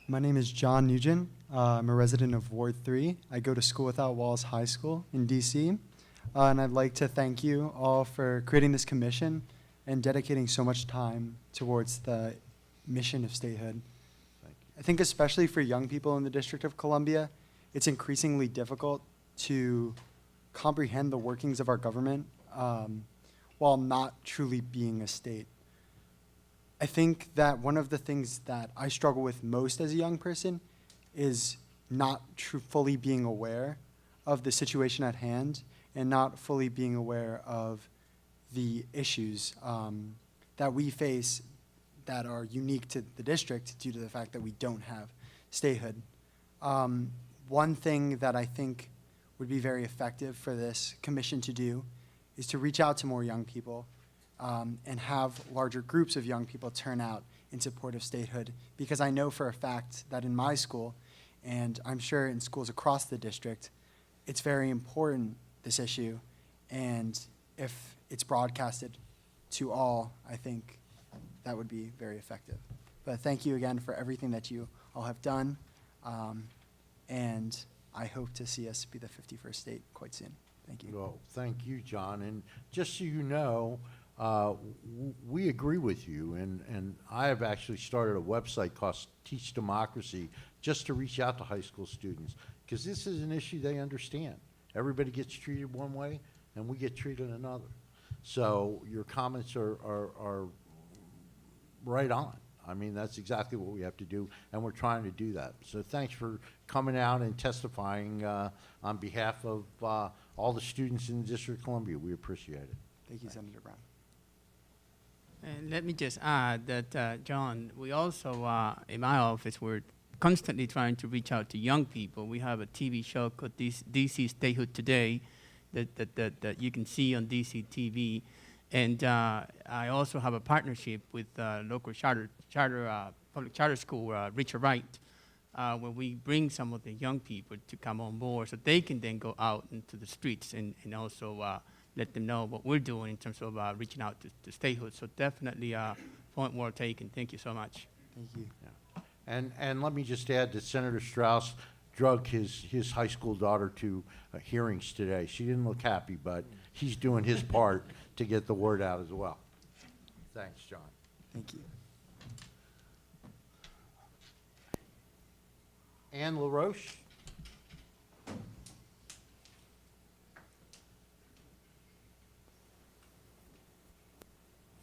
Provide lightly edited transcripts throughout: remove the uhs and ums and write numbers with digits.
My name is John Nugent. I'm a resident of Ward 3. I go to School Without Walls High School in DC. And I'd like to thank you all for creating this commission and dedicating so much time towards the mission of statehood. Thank you. I think especially for young people in the District of Columbia, it's increasingly difficult to comprehend the workings of our government while not truly being a state. I think that one of the things that I struggle with most as a young person is not fully being aware of the situation at hand and not fully being aware of the issues that we face that are unique to the district due to the fact that we don't have statehood. One thing that I think would be very effective for this commission to do is to reach out to more young people and have larger groups of young people turn out in support of statehood, because I know for a fact that in my school, and I'm sure in schools across the district, it's very important, this issue, and if it's broadcasted to all, I think that would be very effective. But thank you again for everything that you all have done, and I hope to see us be the 51st state quite soon. Thank you. Well, thank you, John. And just so you know, we agree with you, and I have actually started a website called Teach Democracy just to reach out to high school students, because this is an issue they understand. Everybody gets treated one way, and we get treated another. So your comments are right on. I mean, that's exactly what we have to do, and we're trying to do that. So thanks for coming out and testifying on behalf of all the students in the District of Columbia. We appreciate it. Thank you, Senator Brown. And let me just add that, John, we also, in my office, we're constantly trying to reach out to young people. We have a TV show called DC Statehood Today that you can see on DC TV. And I also have a partnership with local public charter school, Richard Wright, where we bring some of the young people to come on board so they can then go out into the streets and also let them know what we're doing in terms of reaching out to statehood. So definitely point well taken. Thank you so much. Thank you. Yeah. And let me just add that Senator Strauss drug his high school daughter to hearings today. She didn't look happy, but he's doing his part to get the word out as well. Thanks, John. Thank you. Ann LaRoche.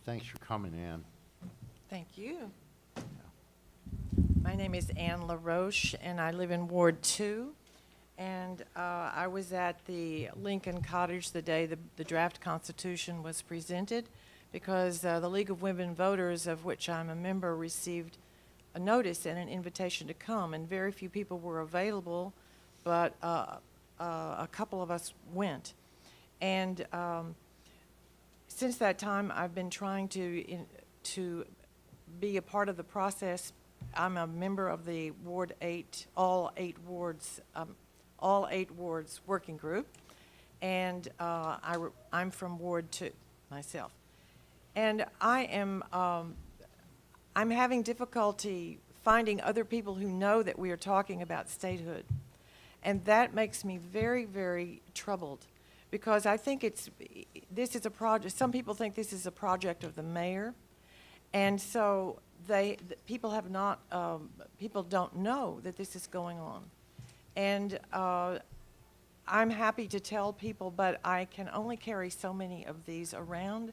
Thanks for coming, Ann. Thank you. My name is Ann LaRoche, and I live in Ward 2. And I was at the Lincoln Cottage the day the draft constitution was presented, because the League of Women Voters, of which I'm a member, received a notice and an invitation to come, and very few people were available, but a couple of us went. And since that time, I've been trying to be a part of the process. I'm a member of the Ward 8, all 8 wards working group, and I'm from Ward 2 myself. And I'm having difficulty finding other people who know that we are talking about statehood. And that makes me very, very troubled, because I think this is a project. Some people think this is a project of the mayor, and so people don't know that this is going on. And I'm happy to tell people, but I can only carry so many of these around.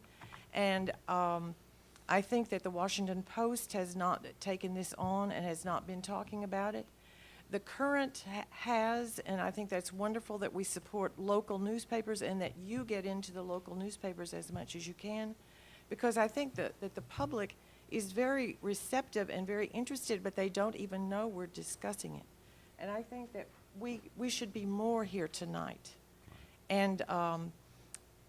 And I think that the Washington Post has not taken this on and has not been talking about it. The Current has, and I think that's wonderful that we support local newspapers and that you get into the local newspapers as much as you can, because I think that the public is very receptive and very interested, but they don't even know we're discussing it. And I think that we should be more here tonight. And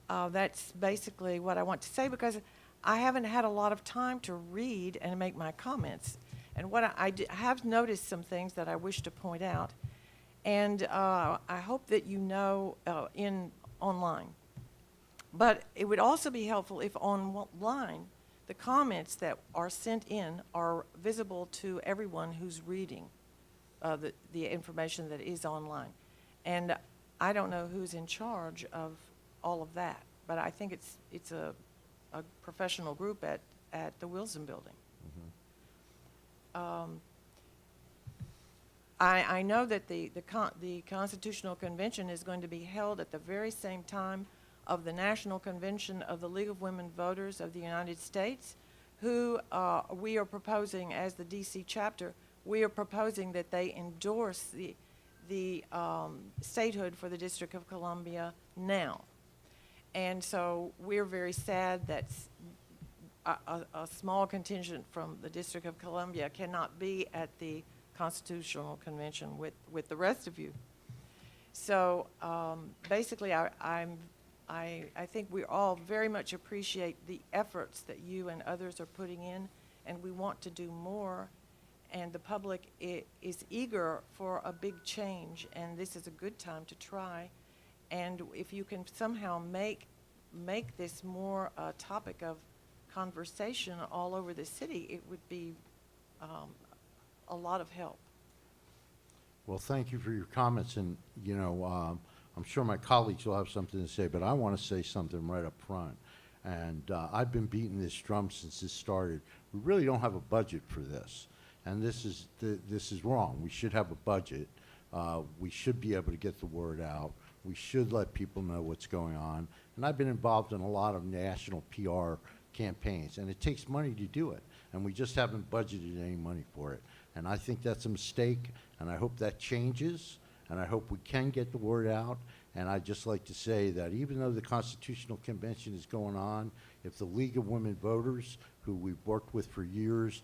that's basically what I want to say, because I haven't had a lot of time to read and make my comments. And what I have noticed some things that I wish to point out. And I hope that you know online. But it would also be helpful if online the comments that are sent in are visible to everyone who's reading the information that is online. And I don't know who's in charge of all of that, but I think it's a professional group at the Wilson Building. I know that the Constitutional Convention is going to be held at the very same time of the National Convention of the League of Women Voters of the United States, who we are proposing, as the DC chapter, we are proposing that they endorse the statehood for the District of Columbia now. And so we're very sad that a small contingent from the District of Columbia cannot be at the Constitutional Convention with the rest of you. So basically, I think we all very much appreciate the efforts that you and others are putting in, and we want to do more. And the public is eager for a big change, and this is a good time to try. And if you can somehow make this more a topic of conversation all over the city, it would be a lot of help. Well, thank you for your comments, and, you know, I'm sure my colleagues will have something to say, but I want to say something right up front. And I've been beating this drum since this started. We really don't have a budget for this, and this is wrong. We should have a budget. We should be able to get the word out. We should let people know what's going on. And I've been involved in a lot of national PR campaigns, and it takes money to do it, and we just haven't budgeted any money for it. And I think that's a mistake, and I hope that changes, and I hope we can get the word out. And I'd just like to say that even though the Constitutional Convention is going on, if the League of Women Voters, who we've worked with for years,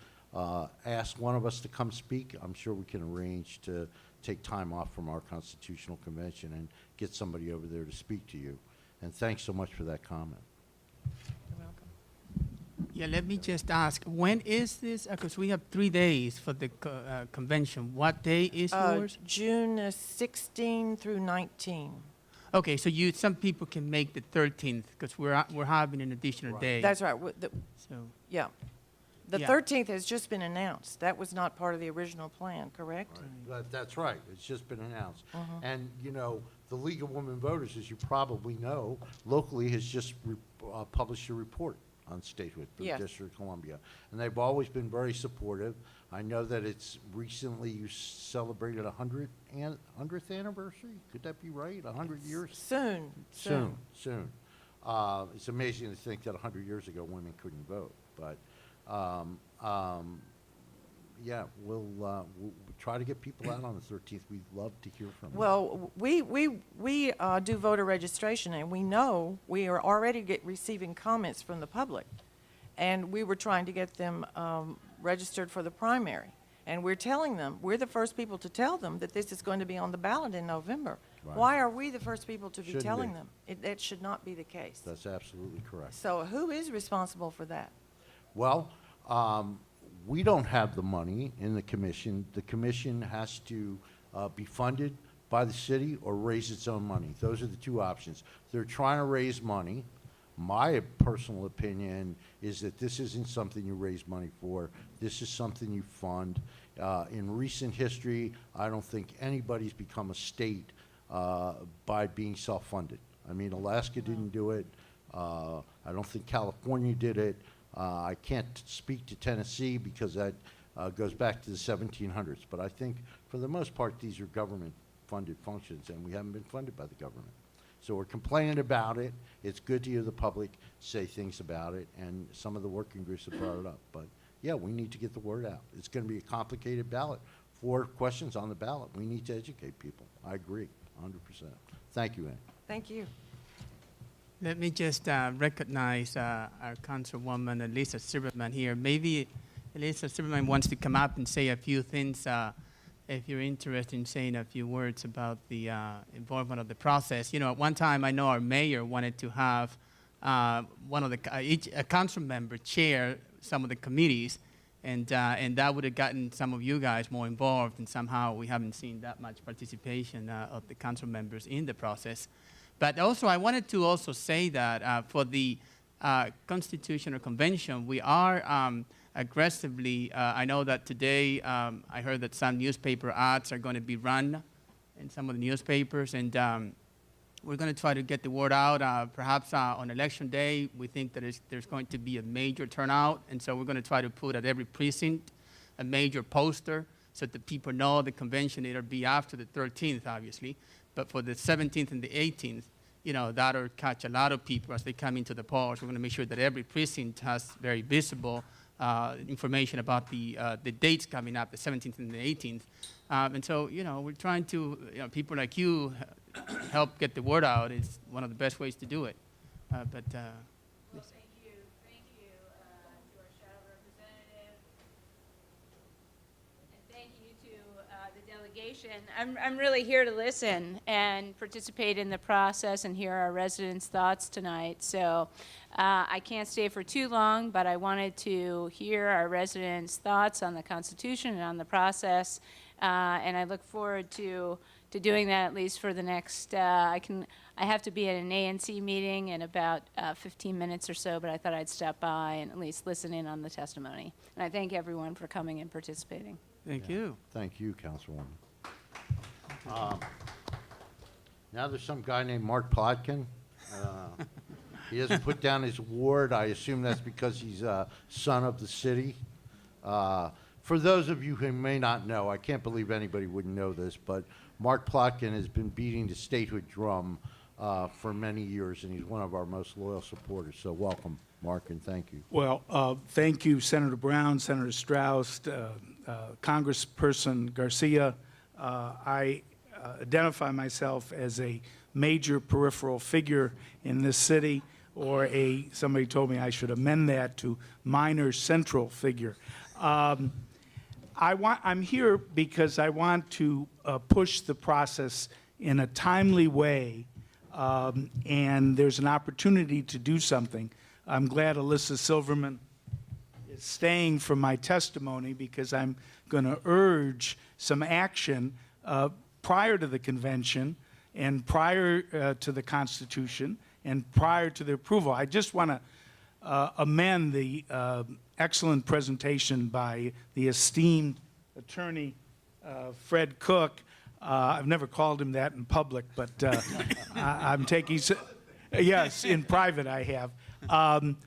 ask one of us to come speak, I'm sure we can arrange to take time off from our Constitutional Convention and get somebody over there to speak to you. And thanks so much for that comment. You're welcome. Yeah, let me just ask, when is this? Because we have 3 days for the convention. What day is yours? June 16 through 19. Okay, so some people can make the 13th because we're having an additional Right. day. That's right. So Yeah. The Yeah. 13th has just been announced. That was not part of the original plan, correct? That's right. It's just been announced. And, you know, the League of Women Voters, as you probably know, locally has just published a report on statehood for Yes. the District of Columbia. And they've always been very supportive. I know that it's recently you celebrated 100th anniversary. Could that be right? 100 years? Soon. Soon. It's amazing to think that 100 years ago women couldn't vote, but yeah, we'll try to get people out on the 13th. We'd love to hear from you. Well, we do voter registration, and we know we are already receiving comments from the public. And we were trying to get them registered for the primary. And we're telling them, we're the first people to tell them that this is going to be on the ballot in November. Right. Why are we the first people to be Shouldn't telling be. them? That should not be the case. That's absolutely correct. So who is responsible for that? Well, we don't have the money in the commission. The commission has to be funded by the city or raise its own money. Those are the two options. They're trying to raise money. My personal opinion is that this isn't something you raise money for. This is something you fund. In recent history, I don't think anybody's become a state by being self-funded. I mean, Alaska didn't do it. I don't think California did it. I can't speak to Tennessee because that goes back to the 1700s. But I think for the most part, these are government-funded functions, and we haven't been funded by the government. So we're complaining about it. It's good to hear the public say things about it, and some of the working groups have brought it up. But yeah, we need to get the word out. It's going to be a complicated ballot. 4 questions on the ballot. We need to educate people. I agree, 100%. Thank you, Ann. Thank you. let me just recognize our Councilwoman Elisa Silverman here. Maybe Elisa Silverman wants to come up and say a few things if you're interested in saying a few words about the involvement of the process. You know, at one time I know our mayor wanted to have one of a council member chair some of the committees, and that would have gotten some of you guys more involved, and somehow we haven't seen that much participation of the council members in the process. But also, I wanted to also say that for the constitution or convention, we are aggressively, I know that today I heard that some newspaper ads are going to be run in some of the newspapers, and we're going to try to get the word out. Perhaps on election day, we think that there's going to be a major turnout, and so we're going to try to put at every precinct a major poster so that people know the convention. It'll be after the 13th, obviously, but for the 17th and the 18th, you know, that'll catch a lot of people as they come into the polls. We're going to make sure that every precinct has very visible information about the dates coming up, the 17th and the 18th. And so, you know, we're trying to, you know, people like you help get the word out. It's one of the best ways to do it. Well, thank you to our shadow representative, and thank you to the delegation. I'm really here to listen and participate in the process and hear our residents' thoughts tonight. So I can't stay for too long, but I wanted to hear our residents' thoughts on the Constitution and on the process, and I look forward to doing that at least for the next, I have to be at an ANC meeting in about 15 minutes or so, but I thought I'd stop by and at least listen in on the testimony. And I thank everyone for coming and participating. Thank you. Thank you, Councilwoman. Now there's some guy named Mark Plotkin. He hasn't put down his award. I assume that's because he's a son of the city. For those of you who may not know, I can't believe anybody wouldn't know this, but Mark Plotkin has been beating the statehood drum for many years, and he's one of our most loyal supporters. So welcome, Mark, and thank you. Well, thank you, Senator Brown, Senator Strauss, Congressperson Garcia. I identify myself as a major peripheral figure in this city, or somebody told me I should amend that to minor central figure. I'm here because I want to push the process in a timely way, and there's an opportunity to do something. I'm glad Alyssa Silverman is staying for my testimony, because I'm going to urge some action prior to the convention and prior to the Constitution and prior to the approval. I just want to amend the excellent presentation by the esteemed attorney Fred Cook. I've never called him that in public, but I'm taking, yes, in private I have.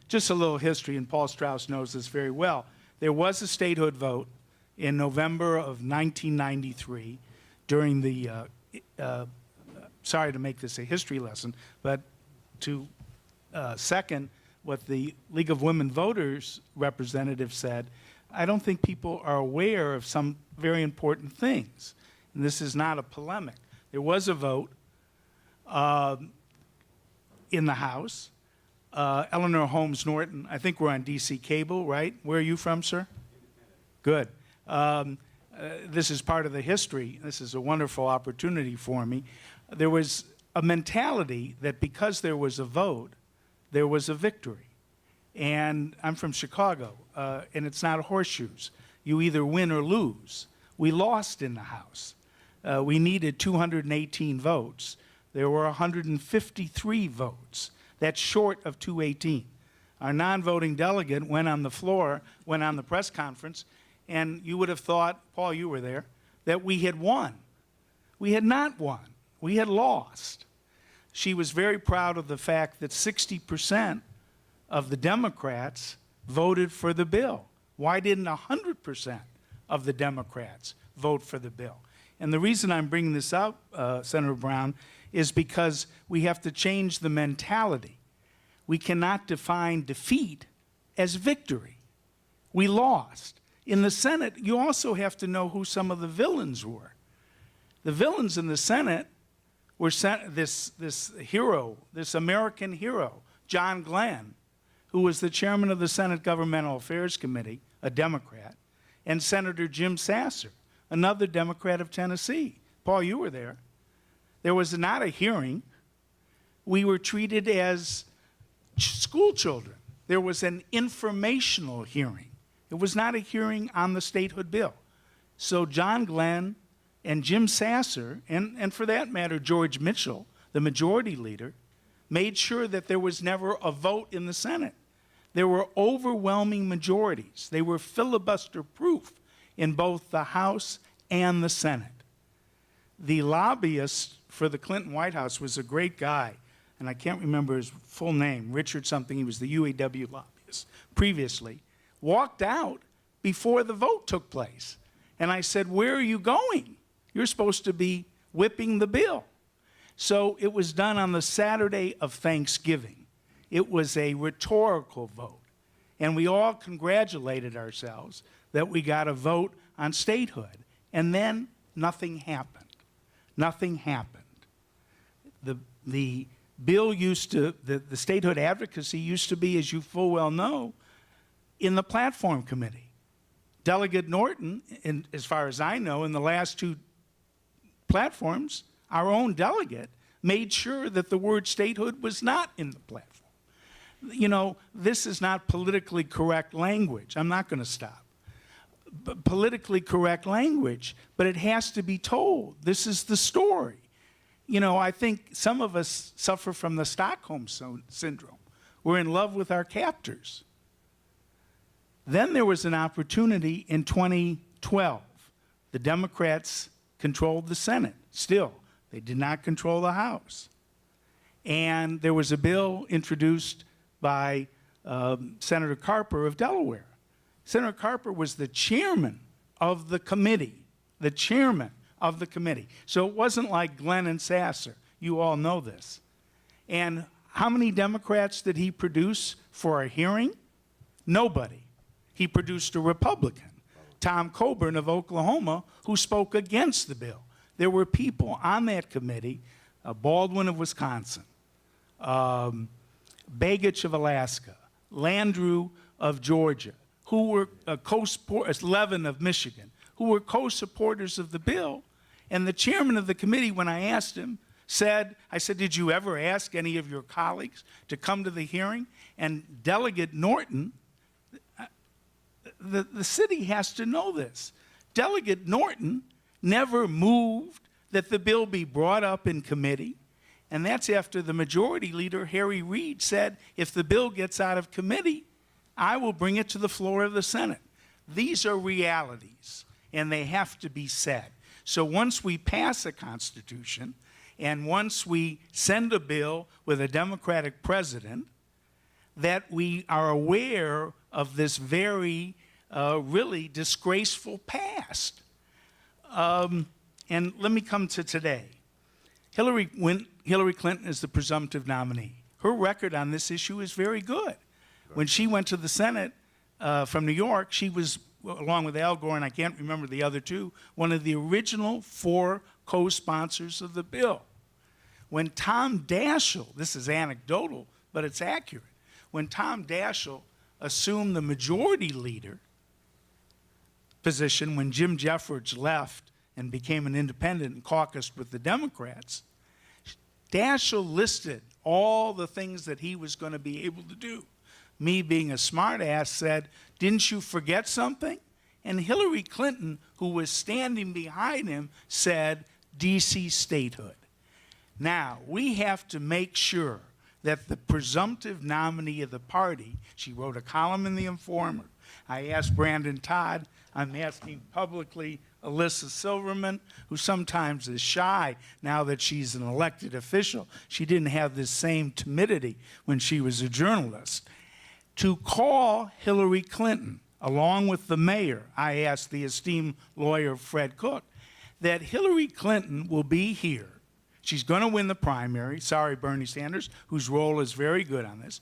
Just a little history, and Paul Strauss knows this very well. There was a statehood vote in November of 1993 during the, sorry to make this a history lesson, but to second what the League of Women Voters representative said, I don't think people are aware of some very important things. And this is not a polemic. There was a vote in the House. Eleanor Holmes Norton, I think we're on DC cable, right? Where are you from, sir? Good. This is part of the history. This is a wonderful opportunity for me. There was a mentality that because there was a vote, there was a victory. And I'm from Chicago, and it's not horseshoes. You either win or lose. We lost in the House. We needed 218 votes. There were 153 votes. That's short of 218. Our non-voting delegate went on the floor, went on the press conference, and you would have thought, Paul, you were there, that we had won. We had not won. We had lost. She was very proud of the fact that 60% of the Democrats voted for the bill. Why didn't 100% of the Democrats vote for the bill? And the reason I'm bringing this up, Senator Brown, is because we have to change the mentality. We cannot define defeat as victory. We lost. In the Senate, you also have to know who some of the villains were. The villains in the Senate were this hero, this American hero, John Glenn, who was the chairman of the Senate Governmental Affairs Committee, a Democrat, and Senator Jim Sasser, another Democrat of Tennessee. Paul, you were there. There was not a hearing. We were treated as school children. There was an informational hearing. It was not a hearing on the statehood bill. So John Glenn and Jim Sasser, and for that matter, George Mitchell, the majority leader, made sure that there was never a vote in the Senate. There were overwhelming majorities. They were filibuster-proof in both the House and the Senate. The lobbyist for the Clinton White House was a great guy, and I can't remember his full name, Richard something, he was the UAW lobbyist previously, walked out before the vote took place. And I said, where are you going? You're supposed to be whipping the bill. So it was done on the Saturday of Thanksgiving. It was a rhetorical vote. And we all congratulated ourselves that we got a vote on statehood. And then nothing happened. Nothing happened. The bill used to, the statehood advocacy used to be, as you full well know, in the platform committee. Delegate Norton, as far as I know, in the last two platforms, our own delegate made sure that the word statehood was not in the platform. You know, this is not politically correct language. I'm not going to stop. Politically correct language, but it has to be told. This is the story. You know, I think some of us suffer from the Stockholm syndrome. We're in love with our captors. Then there was an opportunity in 2012. The Democrats controlled the Senate. Still, they did not control the House. And there was a bill introduced by Senator Carper of Delaware. Senator Carper was the chairman of the committee, the chairman of the committee. So it wasn't like Glenn and Sasser. You all know this. And how many Democrats did he produce for a hearing? Nobody. He produced a Republican, Tom Coburn of Oklahoma, who spoke against the bill. There were people on that committee, Baldwin of Wisconsin, Begich of Alaska, Landrieu of Georgia, who were co-supporters, Levin of Michigan, who were co-supporters of the bill. And the chairman of the committee, when I asked him, I said, did you ever ask any of your colleagues to come to the hearing? And Delegate Norton, the city has to know this. Delegate Norton never moved that the bill be brought up in committee. And that's after the majority leader, Harry Reid, said, if the bill gets out of committee, I will bring it to the floor of the Senate. These are realities, and they have to be said. So once we pass a Constitution, and once we send a bill with a Democratic president, that we are aware of this very, really disgraceful past. And let me come to today. Hillary Clinton is the presumptive nominee. Her record on this issue is very good. When she went to the Senate from New York, she was, along with Al Gore, and I can't remember the other two, one of the original 4 co-sponsors of the bill. When Tom Daschle, this is anecdotal, but it's accurate, when Tom Daschle assumed the majority leader position when Jim Jeffords left and became an independent and caucused with the Democrats, Daschle listed all the things that he was going to be able to do. Me, being a smartass, said, didn't you forget something? And Hillary Clinton, who was standing behind him, said, D.C. statehood. Now, we have to make sure that the presumptive nominee of the party, she wrote a column in The Informer. I asked Brandon Todd, I'm asking publicly Alyssa Silverman, who sometimes is shy now that she's an elected official. She didn't have this same timidity when she was a journalist. To call Hillary Clinton, along with the mayor, I asked the esteemed lawyer Fred Cook, that Hillary Clinton will be here. She's going to win the primary. Sorry, Bernie Sanders, whose role is very good on this.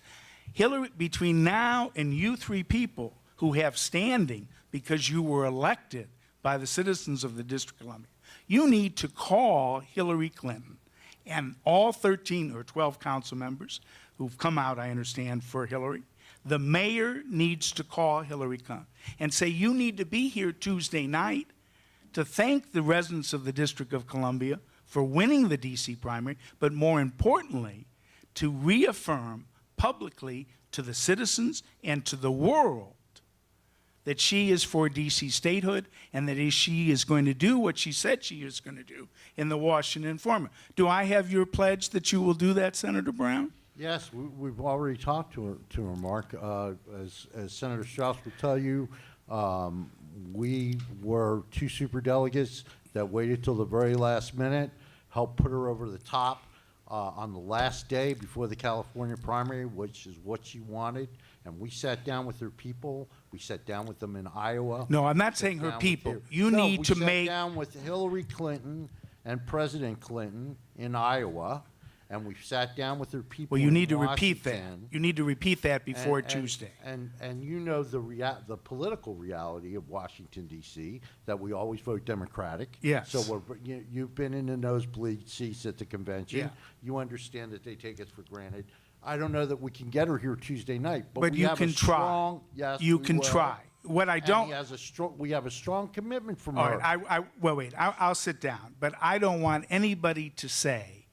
Hillary, between now and you 3 people who have standing because you were elected by the citizens of the District of Columbia, you need to call Hillary Clinton and all 13 or 12 council members who've come out, I understand, for Hillary. The mayor needs to call Hillary Clinton and say, you need to be here Tuesday night to thank the residents of the District of Columbia for winning the D.C. primary, but more importantly, to reaffirm publicly to the citizens and to the world that she is for D.C. statehood and that she is going to do what she said she is going to do in the Washington Informer. Do I have your pledge that you will do that, Senator Brown? Yes, we've already talked to her, Mark. As Senator Strauss will tell you, we were 2 superdelegates that waited till the very last minute, helped put her over the top on the last day before the California primary, which is what she wanted. And we sat down with her people. We sat down with them in Iowa. No, I'm not Sat saying her down with people. you. You No, need to We make- sat down with Hillary Clinton and President Clinton in Iowa, and we sat down with her people Well, you in need to repeat that. Washington. You need to repeat that before And- Tuesday. And you know the political reality of Washington D.C. that we always vote Democratic. Yes. So you've been in the nosebleed seats at the convention. Yeah. You understand that they take us for granted. I don't know that we can get her here Tuesday night, but But we you have can a try. strong. Yes, You we can will. try. What I And don't. we have a strong commitment from All her. right, well, wait, I'll sit down, but I don't want anybody to say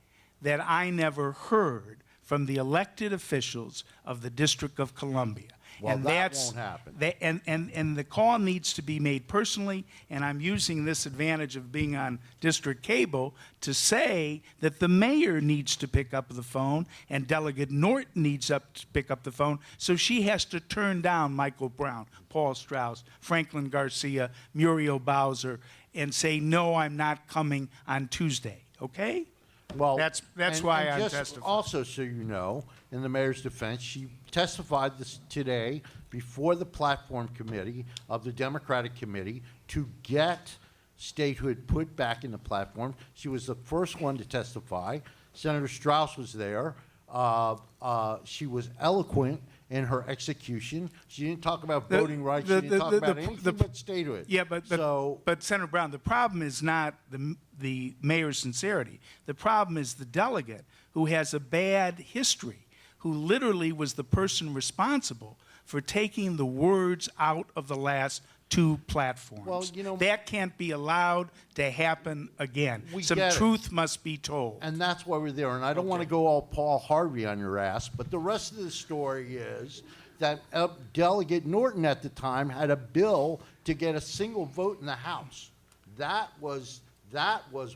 that I never heard from the elected officials of the District of Columbia. Well, And that that's- won't happen. And the call needs to be made personally, and I'm using this advantage of being on district cable to say that the mayor needs to pick up the phone, and Delegate Norton needs to pick up the phone, so she has to turn down Michael Brown, Paul Strauss, Franklin Garcia, Muriel Bowser, and say, no, I'm not coming on Tuesday, okay? Well, That's and- why and I'm just testifying. Also, so you know, in the mayor's defense, she testified this today before the platform committee of the Democratic Committee to get statehood put back in the platform. She was the first one to testify. Senator Strauss was there. She was eloquent in her execution. She didn't talk about The- voting rights. She the- didn't talk the- about the- anything the- but statehood. Yeah, but So, Senator Brown, the problem is not the mayor's sincerity. The problem is the delegate who has a bad history, who literally was the person responsible for taking the words out of the last 2 platforms. Well, you know- that can't be allowed to happen again. We Some get it. truth must be told. And that's why we're there. And I don't want to go all Paul Harvey on your ass, but the rest of the story is that Delegate Norton at the time had a bill to get a single vote in the House. That was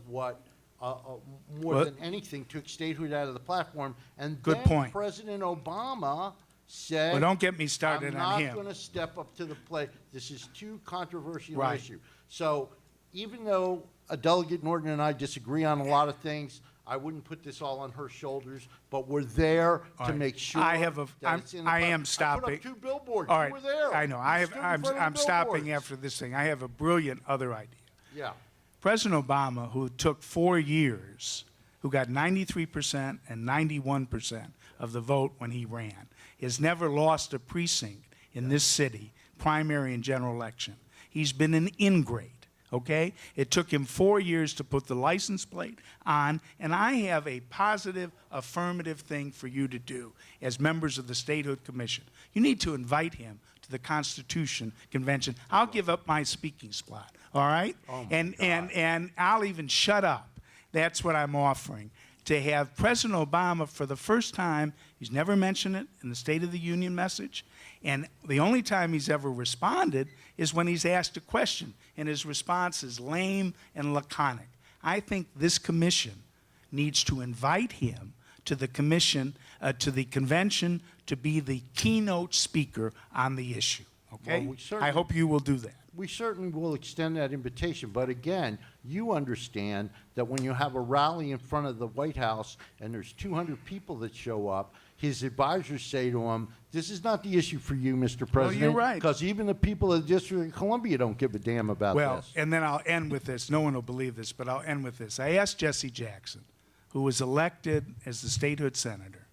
what more Well- than anything took statehood out of the platform. And Good then point. President Obama said, Well, don't get me started I'm on not him. going to step up to the plate. This is too controversial an Right. issue. So even though Delegate Norton and I disagree on a lot of things, I wouldn't put this all on her shoulders, but we're there All to right. make sure I have a- that I'm- it's in the I plat- am stopping. I put up 2 billboards. All You right, were there. I know. You stood in front of the I'm stopping billboards. after this thing. I have a brilliant other idea. Yeah. President Obama, who took 4 years, who got 93% and 91% of the vote when he ran, has never lost a precinct in this city, primary and general election. He's been an ingrate, okay? It took him 4 years to put the license plate on, and I have a positive, affirmative thing for you to do as members of the Statehood Commission. You need to invite him to the Constitution Convention. I'll give up my speaking spot, all right? And I'll even shut up. That's what I'm offering. To have President Obama, for the first time, he's never mentioned it in the State of the Union message, and the only time he's ever responded is when he's asked a question, and his response is lame and laconic. I think this commission needs to invite him to the commission, to the convention, to be the keynote speaker on the issue, okay? Well, we certainly- I hope you will do that. We certainly will extend that invitation, but again, you understand that when you have a rally in front of the White House and there's 200 people that show up, his advisors say to him, this is not the issue for you, Mr. President. you're right. Because even the people of the District of Columbia don't give a damn about Well, this. and then I'll end with this. No one will believe this, but I'll end with this. I asked Jesse Jackson, who was elected as the statehood senator,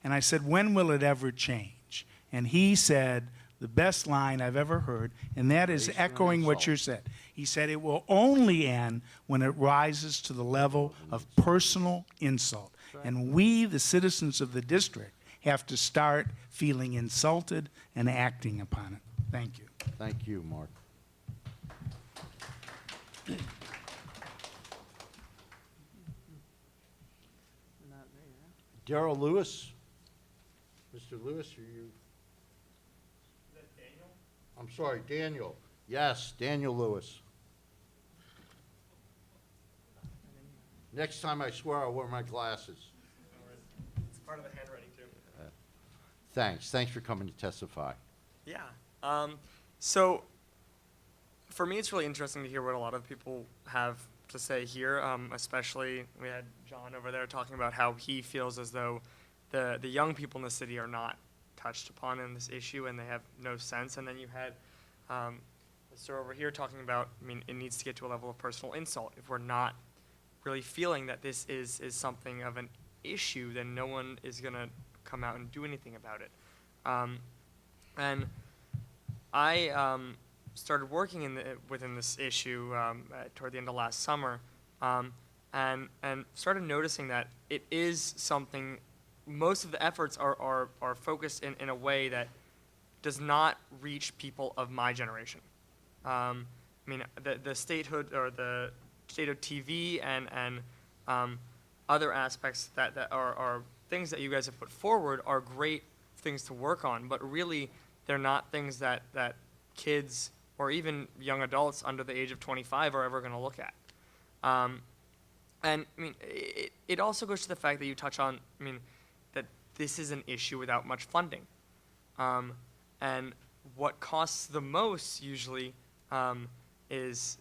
and I said, when will it ever change? And he said, the best line I've ever heard, and that is Based on echoing what insult. you said. He said, it will only end when it rises to the level of personal insult. And we, the citizens of the district, have to start feeling insulted and acting upon it. Thank you. Thank you, Mark. Darrell Lewis? Mr. Lewis, are you? I'm sorry, Daniel. Yes, Daniel Lewis. Next time I swear I'll wear my glasses. It's part of the handwriting too. Thanks for coming to testify. Yeah. So for me, it's really interesting to hear what a lot of people have to say here, especially we had John over there talking about how he feels as though the young people in the city are not touched upon in this issue and they have no sense. And then you had Mr. over here talking about, I mean, it needs to get to a level of personal insult. If we're not really feeling that this is something of an issue, then no one is going to come out and do anything about it. And I started working within this issue toward the end of last summer, and started noticing that it is something. Most of the efforts are focused in a way that does not reach people of my generation. I mean, the statehood or the statehood TV and other aspects that are things that you guys have put forward are great things to work on, but really they're not things that kids or even young adults under the age of 25 are ever going to look at. And I mean, it also goes to the fact that you touch on, I mean, that this is an issue without much funding. And what costs the most usually is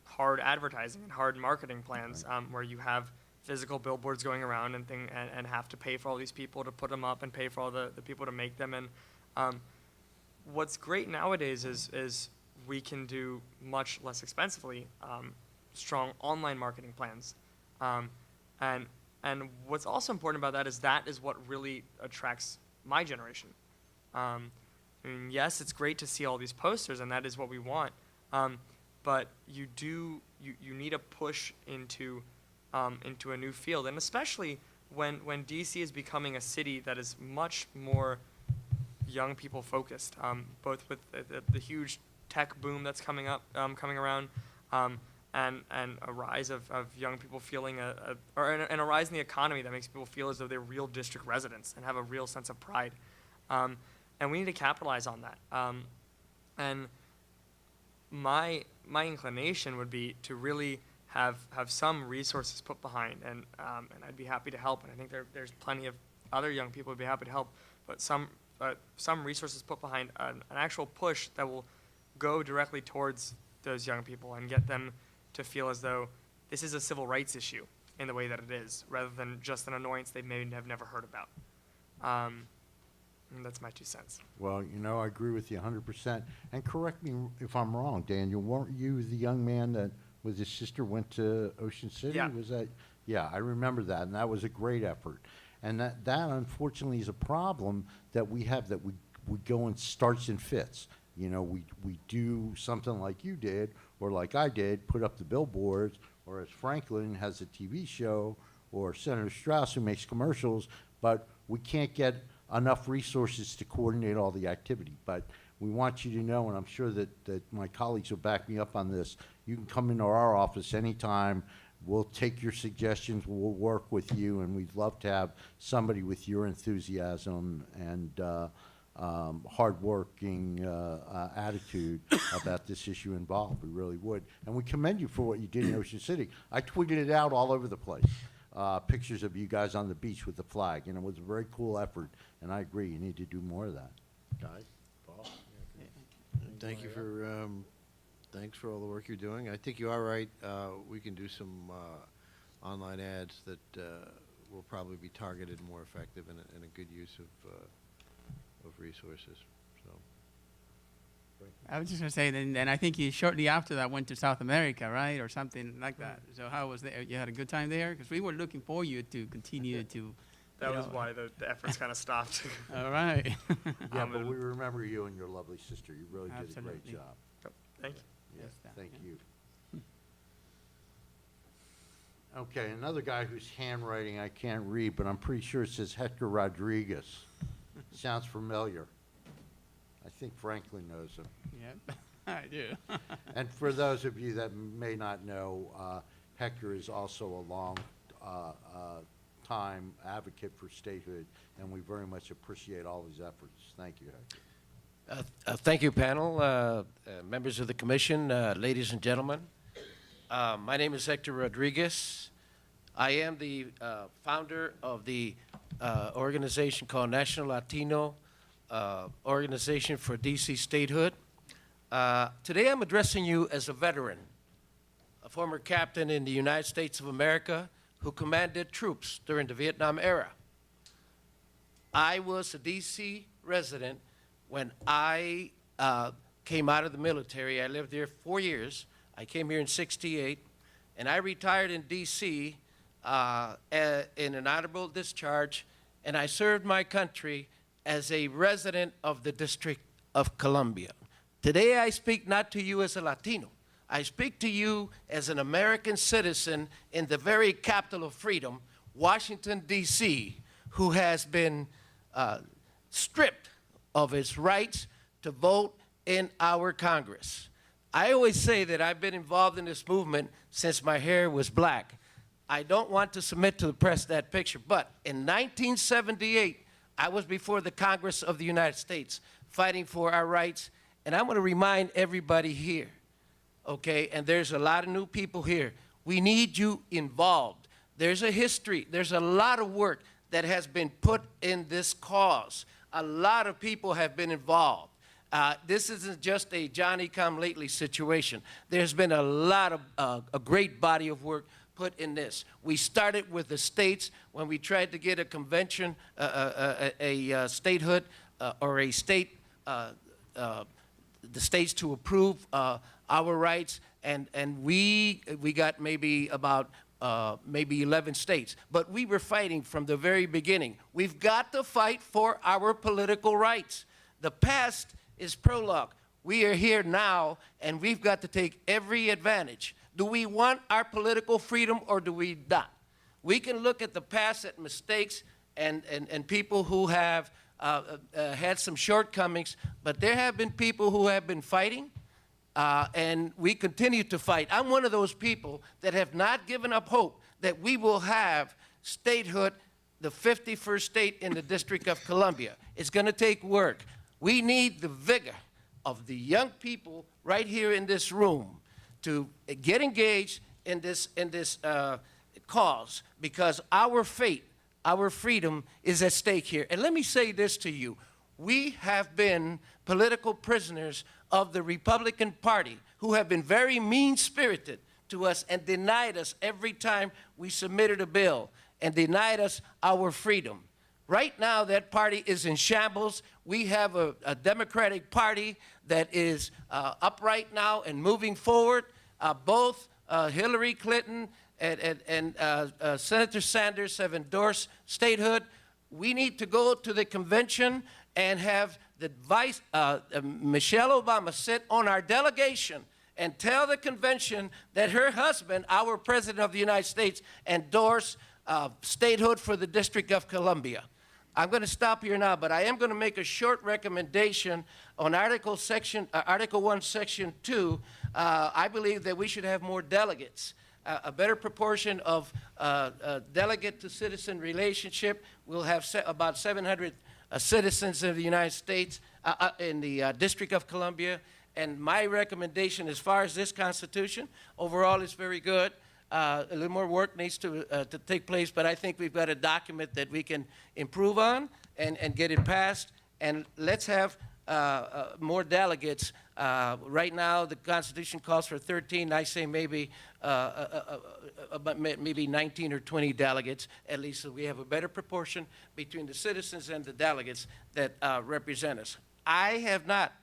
hard advertising and hard marketing plans, where you have physical billboards going around and have to pay for all these people to put them up and pay for all the people to make them. And what's great nowadays is we can do much less expensively strong online marketing plans. And what's also important about that is what really attracts my generation. I mean, yes, it's great to see all these posters, and that is what we want. But you need a push into a new field, and especially when DC is becoming a city that is much more young people focused, both with the huge tech boom that's coming around, and a rise of young people feeling and a rise in the economy that makes people feel as though they're real district residents and have a real sense of pride. And we need to capitalize on that. And my inclination would be to really have some resources put behind, and I'd be happy to help. And I think there's plenty of other young people who'd be happy to help. But some resources put behind an actual push that will go directly towards those young people and get them to feel as though this is a civil rights issue in the way that it is, rather than just an annoyance they may have never heard about. And that's my 2 cents. Well, I agree with you 100%. And correct me if I'm wrong, Daniel, weren't you the young man that with his sister went to Ocean City? Yeah. Was that? Yeah, I remember that, and that was a great effort. And that unfortunately is a problem that we have, that we go in starts and fits. We do something like you did, or like I did, put up the billboards, or as Franklin has a TV show, or Senator Strauss who makes commercials, but we can't get enough resources to coordinate all the activity. But we want you to know, and I'm sure that my colleagues will back me up on this, you can come into our office anytime. We'll take your suggestions, we'll work with you, and we'd love to have somebody with your enthusiasm and hardworking attitude about this issue involved. We really would. And we commend you for what you did in Ocean City. I tweeted it out all over the place. Pictures of you guys on the beach with the flag. It was a very cool effort, and I agree, you need to do more of that. Guys? Paul? Thank you for, thanks for all the work you're doing. I think you are right. We can do some online ads that will probably be targeted more effective and a good use of resources. So. I was just going to say, and I think you shortly after that went to South America, right, or something like that. So how was that? You had a good time there? Because we were looking for you to continue to. That was why the efforts kind of stopped. All right. Yeah, but we remember you and your lovely sister. You really did a Absolutely. great job. Thank you. Yes, Yes, thank yeah. you. Okay, another guy whose handwriting I can't read, but I'm pretty sure it says Hector Rodriguez. Sounds familiar. I think Franklin knows him. Yep, I do. And for those of you that may not know, Hector is also a long time advocate for statehood, and we very much appreciate all his efforts. Thank you, Hector. Thank you, panel, members of the commission, ladies and gentlemen. My name is Hector Rodriguez. I am the founder of the organization called National Latino Organization for DC Statehood. Today I'm addressing you as a veteran, a former captain in the United States of America who commanded troops during the Vietnam era. I was a DC resident when I came out of the military. I lived there 4 years. I came here in '68, and I retired in DC in an honorable discharge, and I served my country as a resident of the District of Columbia. Today I speak not to you as a Latino. I speak to you as an American citizen in the very capital of freedom, Washington, D.C., who has been stripped of its rights to vote in our Congress. I always say that I've been involved in this movement since my hair was black. I don't want to submit to the press that picture, but in 1978, I was before the Congress of the United States fighting for our rights, and I want to remind everybody here, okay, and there's a lot of new people here, we need you involved. There's a history, there's a lot of work that has been put in this cause. A lot of people have been involved. This isn't just a Johnny-come-lately situation. There's been a lot of, a great body of work put in this. We started with the states when we tried to get a convention, a statehood, or a state, the states to approve our rights, and we got maybe about maybe 11 states. But we were fighting from the very beginning. We've got to fight for our political rights. The past is prologue. We are here now, and we've got to take every advantage. Do we want our political freedom or do we not? We can look at the past, at mistakes, and people who have had some shortcomings, but there have been people who have been fighting, and we continue to fight. I'm one of those people that have not given up hope that we will have statehood, the 51st state in the District of Columbia. It's going to take work. We need the vigor of the young people right here in this room to get engaged in this cause, because our fate, our freedom is at stake here. And let me say this to you. We have been political prisoners of the Republican Party who have been very mean-spirited to us and denied us every time we submitted a bill and denied us our freedom. Right now, that party is in shambles. We have a Democratic Party that is upright now and moving forward. Both Hillary Clinton and Senator Sanders have endorsed statehood. We need to go to the convention and have the Michelle Obama sit on our delegation and tell the convention that her husband, our President of the United States, endorsed statehood for the District of Columbia. I'm going to stop here now, but I am going to make a short recommendation on Article 1, Section 2. I believe that we should have more delegates, a better proportion of delegate-to-citizen relationship. We'll have about 700 citizens of the United States in the District of Columbia. And my recommendation as far as this Constitution, overall it's very good. A little more work needs to take place, but I think we've got a document that we can improve on and get it passed. And let's have more delegates. Right now, the Constitution calls for 13. I say maybe 19 or 20 delegates, at least, so we have a better proportion between the citizens and the delegates that represent us. I have not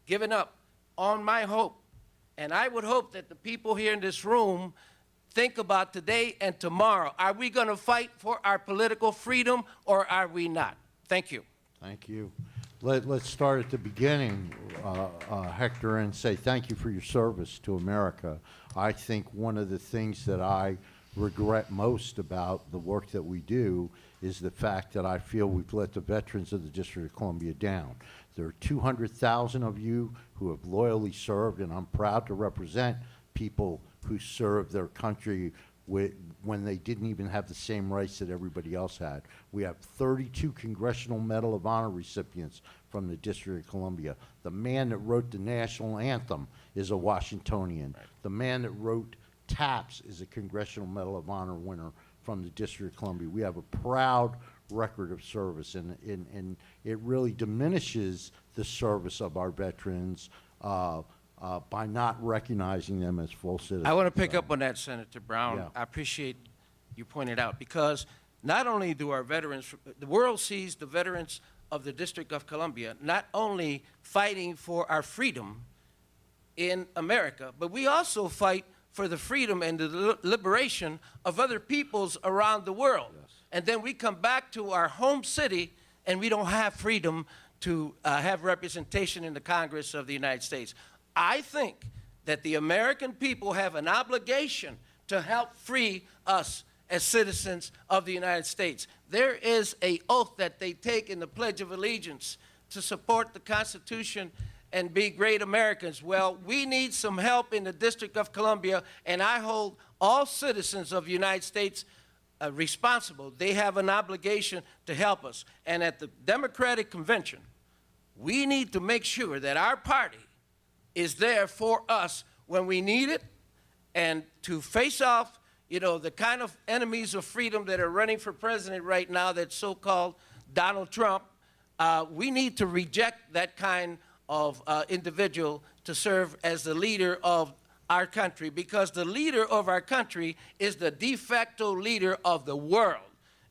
given up on my hope, and I would hope that the people here in this room think about today and tomorrow. Are we going to fight for our political freedom or are we not? Thank you. Thank you. Let's start at the beginning, Hector, and say thank you for your service to America. I think one of the things that I regret most about the work that we do is the fact that I feel we've let the veterans of the District of Columbia down. There are 200,000 of you who have loyally served, and I'm proud to represent people who served their country when they didn't even have the same rights that everybody else had. We have 32 Congressional Medal of Honor recipients from the District of Columbia. The man that wrote the national anthem is a Washingtonian. Right. The man that wrote TAPS is a Congressional Medal of Honor winner from the District of Columbia. We have a proud record of service, and it really diminishes the service of our veterans by not recognizing them as full citizens. I want to pick up on that, Senator Brown. Yeah. I appreciate you pointed out, because not only do our veterans, the world sees the veterans of the District of Columbia not only fighting for our freedom in America, but we also fight for the freedom and the liberation of other peoples around the world. Yes. And then we come back to our home city and we don't have freedom to have representation in the Congress of the United States. I think that the American people have an obligation to help free us as citizens of the United States. There is an oath that they take in the Pledge of Allegiance to support the Constitution and be great Americans. Well, we need some help in the District of Columbia, and I hold all citizens of the United States responsible. They have an obligation to help us. And at the Democratic Convention, we need to make sure that our party is there for us when we need it, and to face off, you know, the kind of enemies of freedom that are running for president right now, that so-called Donald Trump. We need to reject that kind of individual to serve as the leader of our country, because the leader of our country is the de facto leader of the world.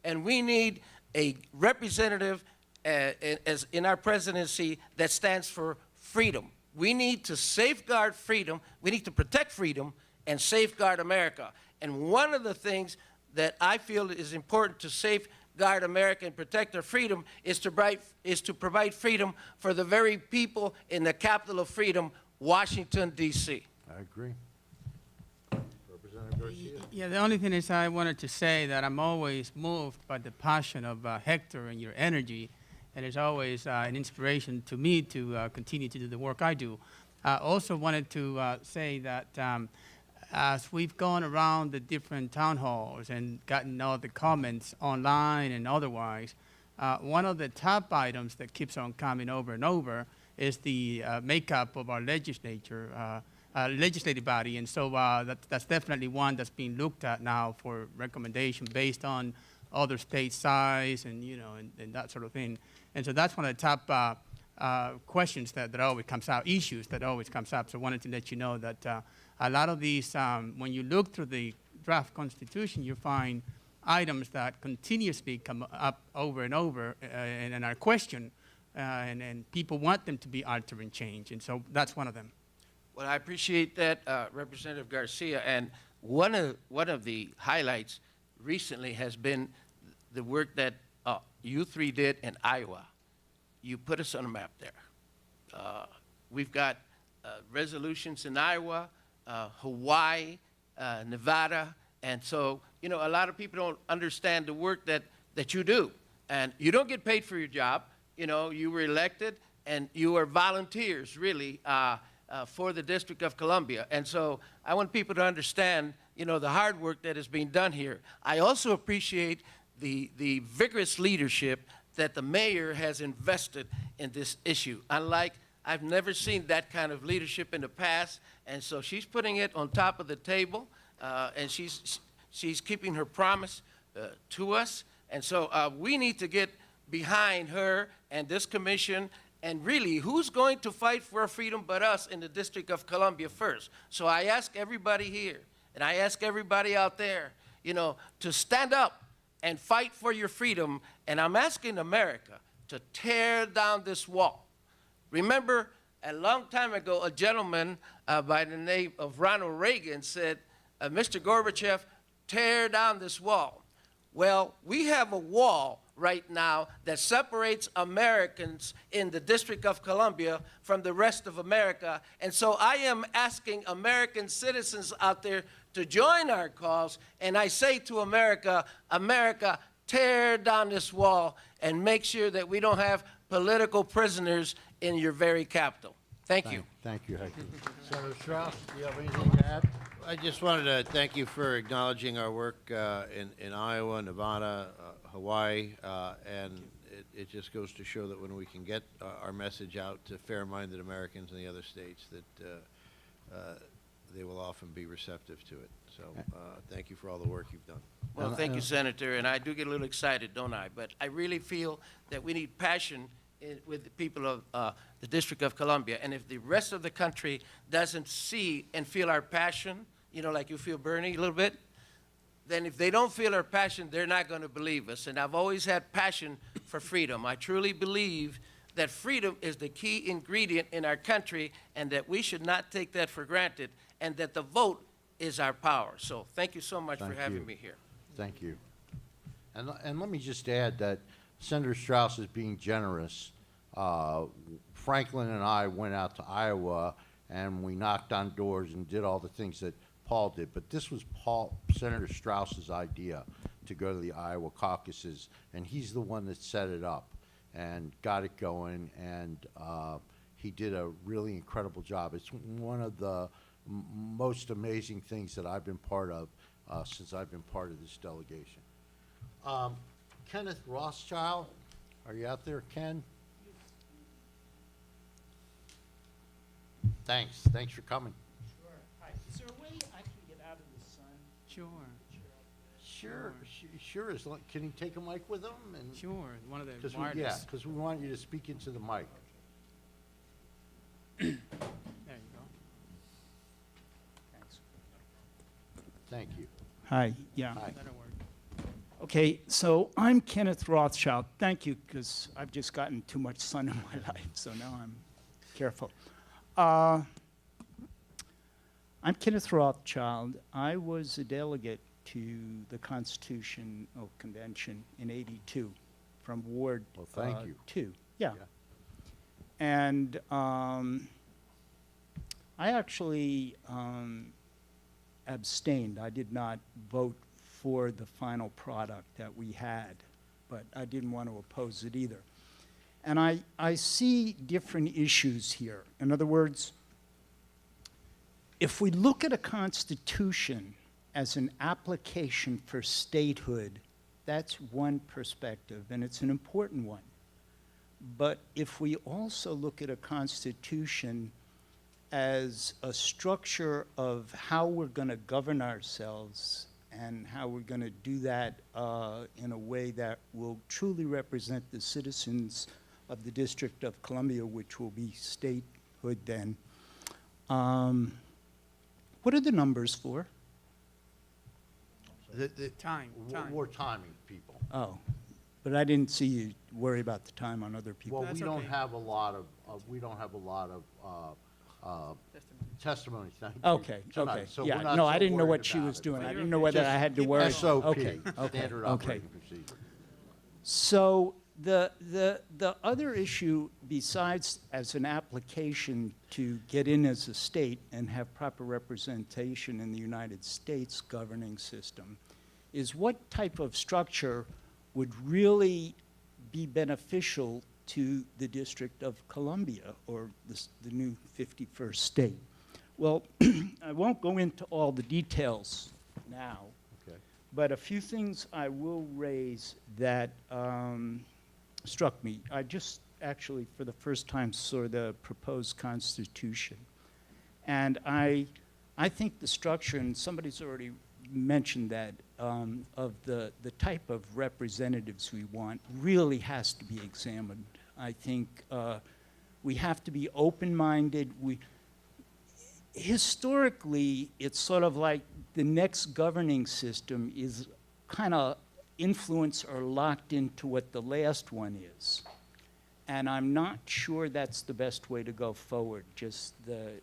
And we need a representative as in our presidency that stands for freedom. We need to safeguard freedom. We need to protect freedom and safeguard America. And one of the things that I feel is important to safeguard America and protect our freedom is to provide freedom for the very people in the capital of freedom, Washington, D.C. I agree. Representative Garcia. Yeah, the only thing is I wanted to say that I'm always moved by the passion of Hector and your energy, and it's always an inspiration to me to continue to do the work I do. I also wanted to say that as we've gone around the different town halls and gotten all the comments online and otherwise, one of the top items that keeps on coming over and over is the makeup of our legislature, legislative body, and so that's definitely one that's being looked at now for recommendation based on other state size and and that sort of thing. And so that's one of the top questions that always comes out, issues that always comes up. So I wanted to let you know that a lot of these, when you look through the draft constitution, you find items that continuously come up over and over and are questioned, and people want them to be altered and changed, and so that's one of them. Well, I appreciate that, Representative Garcia. And one of the highlights recently has been the work that you three did in Iowa. You put us on a map there. We've got resolutions in Iowa, Hawaii, Nevada, and so a lot of people don't understand the work that you do, and you don't get paid for your job. You were elected, and you are volunteers, really. For the District of Columbia. And so I want people to understand, the hard work that is being done here. I also appreciate the vigorous leadership that the mayor has invested in this issue. I've never seen that kind of leadership in the past, and so she's putting it on top of the table, and she's keeping her promise to us. And so we need to get behind her and this commission. And really, who's going to fight for our freedom but us in the District of Columbia first? So I ask everybody here, and I ask everybody out there, to stand up and fight for your freedom. And I'm asking America to tear down this wall. Remember, a long time ago, a gentleman by the name of Ronald Reagan said, Mr. Gorbachev, tear down this wall. Well, we have a wall right now that separates Americans in the District of Columbia from the rest of America. And so I am asking American citizens out there to join our cause. And I say to America, America, tear down this wall and make sure that we don't have political prisoners in your very capital. Thank you. Thank you, Hector. Senator Strauss, do you have anything to add? I just wanted to thank you for acknowledging our work in Iowa, Nevada, Hawaii, and it just goes to show that when we can get our message out to fair-minded Americans in the other states, that they will often be receptive to it. So thank you for all the work you've done. Well, thank you, Senator, and I do get a little excited, don't I? But I really feel that we need passion with the people of the District of Columbia. And if the rest of the country doesn't see and feel our passion, you know, like you feel Bernie a little bit, then if they don't feel our passion, they're not going to believe us. And I've always had passion for freedom. I truly believe that freedom is the key ingredient in our country and that we should not take that for granted, and that the vote is our power. So thank you so much for Thank having you. me here. Thank you. And let me just add that Senator Strauss is being generous. Franklin and I went out to Iowa, and we knocked on doors and did all the things that Paul did. But this was Senator Strauss's idea to go to the Iowa caucuses, and he's the one that set it up and got it going, and he did a really incredible job. It's one of the most amazing things that I've been part of since I've been part of this delegation. Kenneth Rothschild, are you out there, Ken? Thanks for coming. Sure. Hi. Is there a way I can get out of the sun? Sure, Sure. Can you take a mic with him? And sure. One of the because wireless. we want you to speak into the mic. There you go. Thanks. Thank you. Hi, yeah. Hi. That'll work. Okay, so I'm Kenneth Rothschild. Thank you, because I've just gotten too much sun in my life, so now I'm careful. I'm Kenneth Rothschild. I was a delegate to the Constitutional Convention in '82 from Ward Well, thank you. 2. Yeah. Yeah. And I actually abstained. I did not vote for the final product that we had, but I didn't want to oppose it either. And I see different issues here. In other words, if we look at a constitution as an application for statehood, that's one perspective, and it's an important one. But if we also look at a constitution as a structure of how we're going to govern ourselves and how we're going to do that in a way that will truly represent the citizens of the District of Columbia, which will be statehood then. What are the numbers for? Time. We're timing people. Oh, but I didn't see you worry about the time on other people. Well, That's we don't okay. have a lot of testimony. Thank you. Okay, tonight, okay, so we're yeah, not no, so I didn't know worried what she about was it, doing. but I you're didn't know okay. whether just I had to keep worry. SOP, Okay, okay, standard okay. operating procedure. So the other issue, besides as an application to get in as a state and have proper representation in the United States governing system, is what type of structure would really be beneficial to the District of Columbia, or the new 51st state? Well, I won't go into all the details now, Okay. but a few things I will raise that struck me. I just actually, for the first time, saw the proposed constitution. And I think the structure, and somebody's already mentioned that, of the type of representatives we want really has to be examined. I think we have to be open-minded. Historically, it's sort of like the next governing system is kind of influenced or locked into what the last one is. And I'm not sure that's the best way to go forward, just the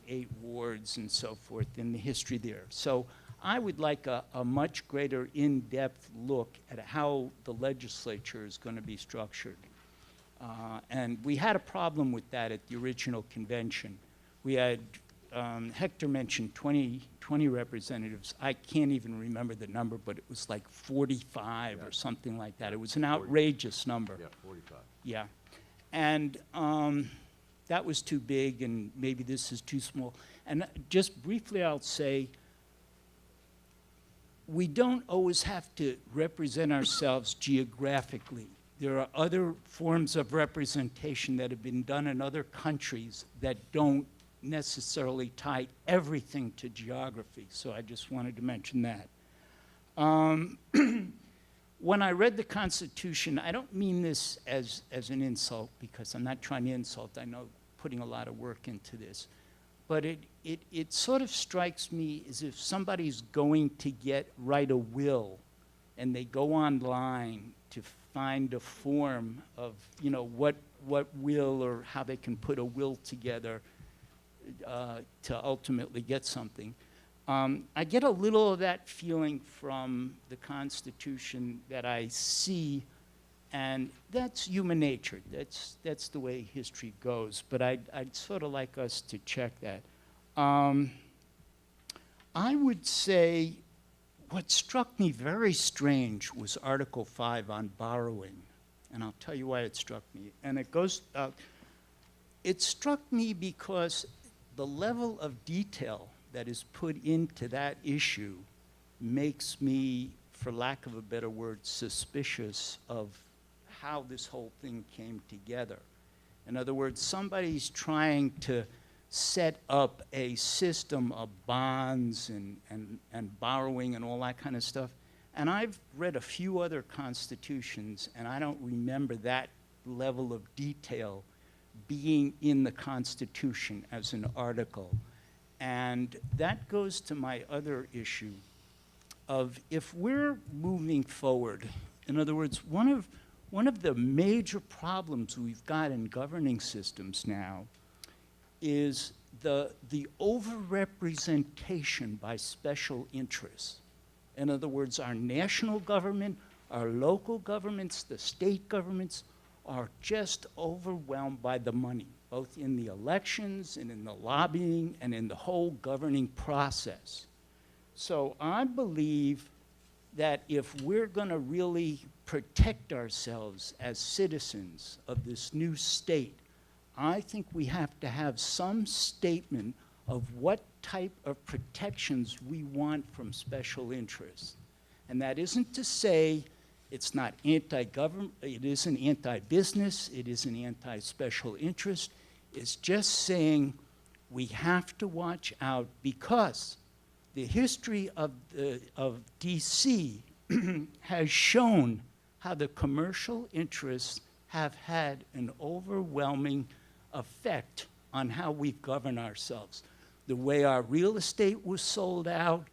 8 wards and so forth in the history there. So I would like a much greater in-depth look at how the legislature is going to be structured. And we had a problem with that at the original convention. We had, Hector mentioned 20 representatives. I can't even remember the number, but it was like 45 or something like that. It was an outrageous number. Yeah, 45. Yeah. And that was too big, and maybe this is too small. And just briefly, I'll say, we don't always have to represent ourselves geographically. There are other forms of representation that have been done in other countries that don't necessarily tie everything to geography, so I just wanted to mention that. When I read the Constitution, I don't mean this as an insult, because I'm not trying to insult. I know putting a lot of work into this. But it sort of strikes me as if somebody's going to write a will, and they go online to find a form of, you know, what will, or how they can put a will together to ultimately get something. I get a little of that feeling from the Constitution that I see, and that's human nature. That's the way history goes. But I'd sort of like us to check that. I would say what struck me very strange was Article 5 on borrowing, and I'll tell you why it struck me. And it struck me because the level of detail that is put into that issue makes me, for lack of a better word, suspicious of how this whole thing came together. In other words, somebody's trying to set up a system of bonds and borrowing and all that kind of stuff. And I've read a few other constitutions, and I don't remember that level of detail being in the Constitution as an article. And that goes to my other issue of, if we're moving forward, in other words, one of the major problems we've got in governing systems now is the overrepresentation by special interests. In other words, our national government, our local governments, the state governments are just overwhelmed by the money, both in the elections and in the lobbying and in the whole governing process. So I believe that if we're going to really protect ourselves as citizens of this new state, I think we have to have some statement of what type of protections we want from special interests. And that isn't to say it's not anti-government, it isn't anti-business, it isn't anti-special interest. It's just saying we have to watch out, because the history of DC has shown how the commercial interests have had an overwhelming effect on how we govern ourselves. The way our real estate was sold out,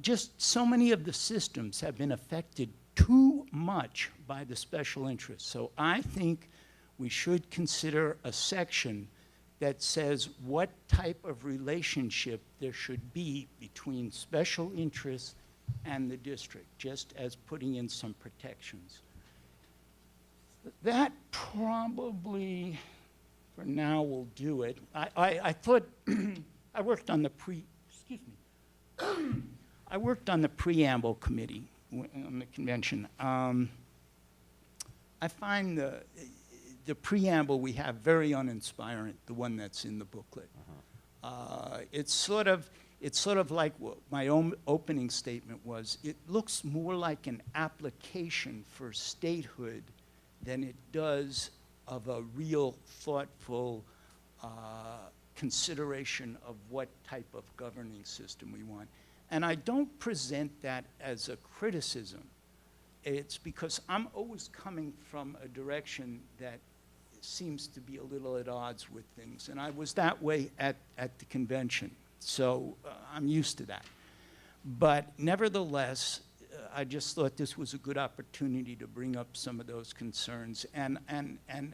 just so many of the systems have been affected too much by the special interests. So I think we should consider a section that says what type of relationship there should be between special interests and the district, just as putting in some protections. That probably, for now, will do it. I thought, I worked on the I worked on the preamble committee on the convention. I find the preamble we have very uninspiring, the one that's in the booklet. It's sort of like what my own opening statement was. It looks more like an application for statehood than it does of a real thoughtful consideration of what type of governing system we want. And I don't present that as a criticism. It's because I'm always coming from a direction that seems to be a little at odds with things. And I was that way at the convention. So I'm used to that. But nevertheless, I just thought this was a good opportunity to bring up some of those concerns. And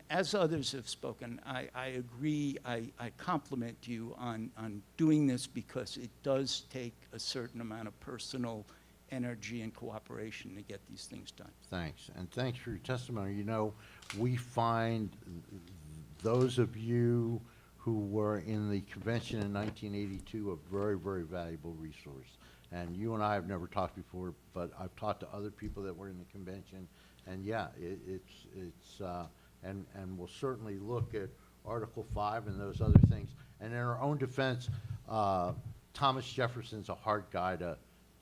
as others have spoken, I agree, I compliment you on doing this, because it does take a certain amount of personal energy and cooperation to get these things done. Thanks, and thanks for your testimony. You know, we find those of you who were in the convention in 1982 a very, very valuable resource. And you and I have never talked before, but I've talked to other people that were in the convention, and yeah, and we'll certainly look at Article 5 and those other things. And in our own defense, Thomas Jefferson's a hard guy to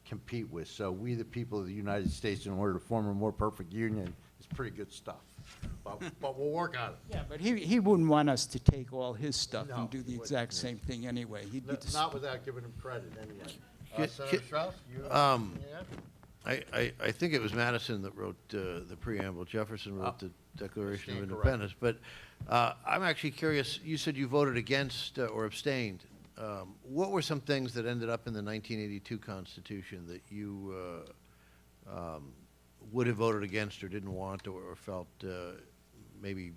compete with. So we, the people of the United States, in order to form a more perfect union, is pretty good stuff. but we'll work on it. Yeah, but he wouldn't want us to take all his stuff No, and do he the wouldn't, exact yeah. same thing anyway. He'd be Not without giving him credit, anyway. Ki- Senator ki- Strauss, you have um, anything to add? I think it was Madison that wrote the preamble. Jefferson wrote the Declaration of stand corrected. Independence. But I'm actually curious, you said you voted against or abstained. What were some things that ended up in the 1982 Constitution that you would have voted against or didn't want or felt maybe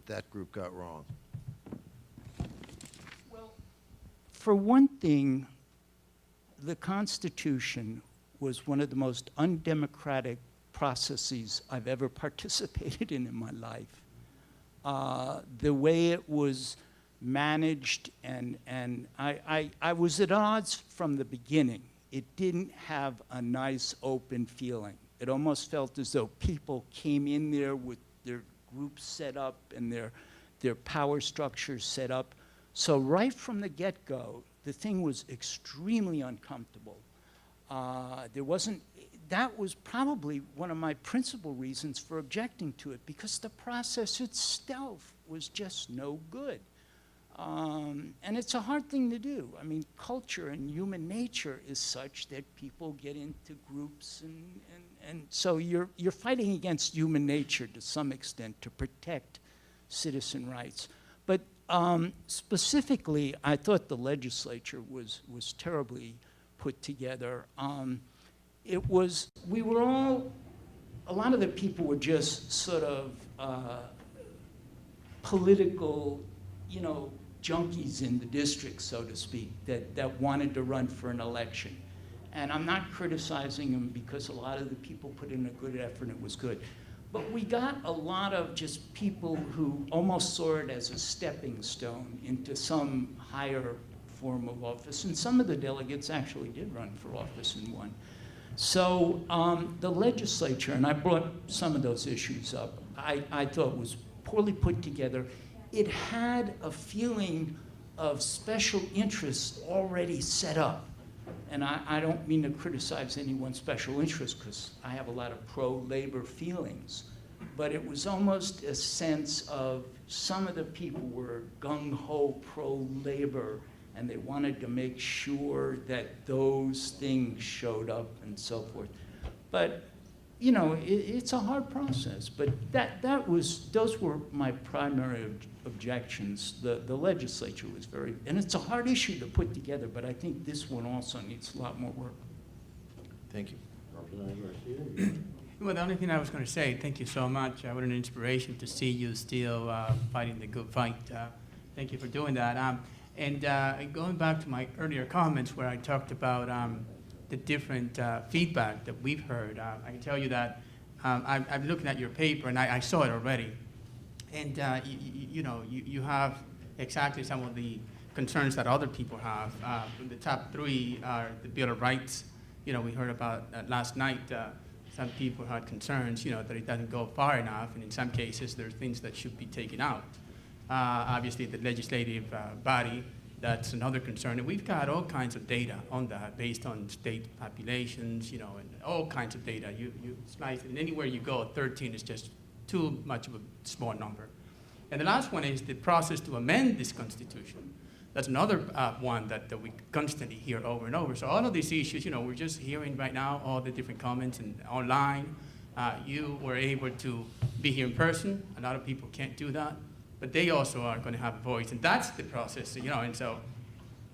that group got wrong? For one thing, the Constitution was one of the most undemocratic processes I've ever participated in my life. The way it was managed, and I was at odds from the beginning. It didn't have a nice, open feeling. It almost felt as though people came in there with their groups set up and their power structures set up. So right from the get-go, the thing was extremely uncomfortable. That was probably one of my principal reasons for objecting to it, because the process itself was just no good. And it's a hard thing to do. I mean, culture and human nature is such that people get into groups, and so you're fighting against human nature to some extent to protect citizen rights. But specifically, I thought the legislature was terribly put together. We were all, a lot of the people were just sort of political, junkies in the district, so to speak, that wanted to run for an election. And I'm not criticizing them because a lot of the people put in a good effort and it was good. But we got a lot of just people who almost saw it as a stepping stone into some higher form of office. And some of the delegates actually did run for office and won. So the legislature, and I brought some of those issues up, I thought was poorly put together. It had a feeling of special interest already set up. And I don't mean to criticize anyone's special interest, because I have a lot of pro-labor feelings. But it was almost a sense of some of the people were gung-ho pro-labor, and they wanted to make sure that those things showed up and so forth. But, it's a hard process. But those were my primary objections. The legislature was and it's a hard issue to put together, but I think this one also needs a lot more work. Thank you. Representative Garcia, you- Well, the only thing I was going to say, thank you so much. What an inspiration to see you still fighting the good fight. Thank you for doing that. And going back to my earlier comments where I talked about the different feedback that we've heard, I can tell you that I'm looking at your paper, and I saw it already. And you have exactly some of the concerns that other people have. The top three are the Bill of Rights. We heard about last night. Some people had concerns, that it doesn't go far enough, and in some cases, there are things that should be taken out. Obviously, the legislative body, that's another concern. And we've got all kinds of data on that based on state populations, and all kinds of data. You slice it, and anywhere you go, 13 is just too much of a small number. And the last one is the process to amend this Constitution. That's another one that we constantly hear over and over. So all of these issues, we're just hearing right now all the different comments and online. You were able to be here in person. A lot of people can't do that, but they also are going to have a voice, and that's the process, and so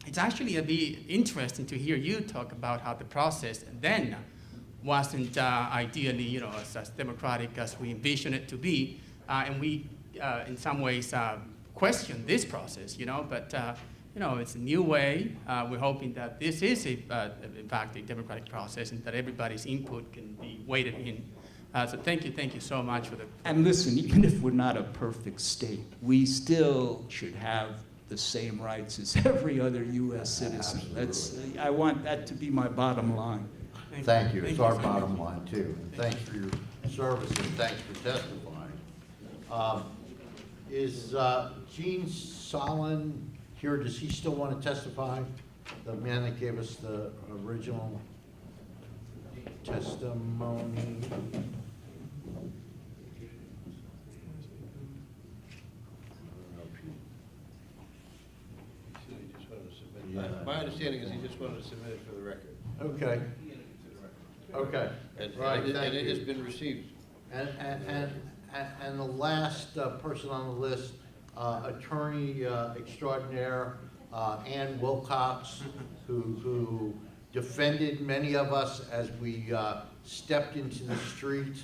it's actually a bit interesting to hear you talk about how the process then wasn't ideally, as democratic as we envision it to be, and we, in some ways, question this process, but it's a new way. We're hoping that this is, in fact, a democratic process, and that everybody's input can be weighted in. So thank you so much for the... And listen, even if we're not a perfect state, we still should have the same rights as every other U.S. citizen. I want that to be my bottom line. Thank you. It's our so much. bottom line, too. And thanks for your service, and thanks for testifying. Is Gene Solon here? Does he still want to testify? The man that gave us the original testimony? My understanding is he just wanted to submit it for the record. Okay. Okay. And Right, and thank it you. has been received. And the last person on the list, Attorney Extraordinaire Ann Wilcox, who defended many of us as we stepped into the street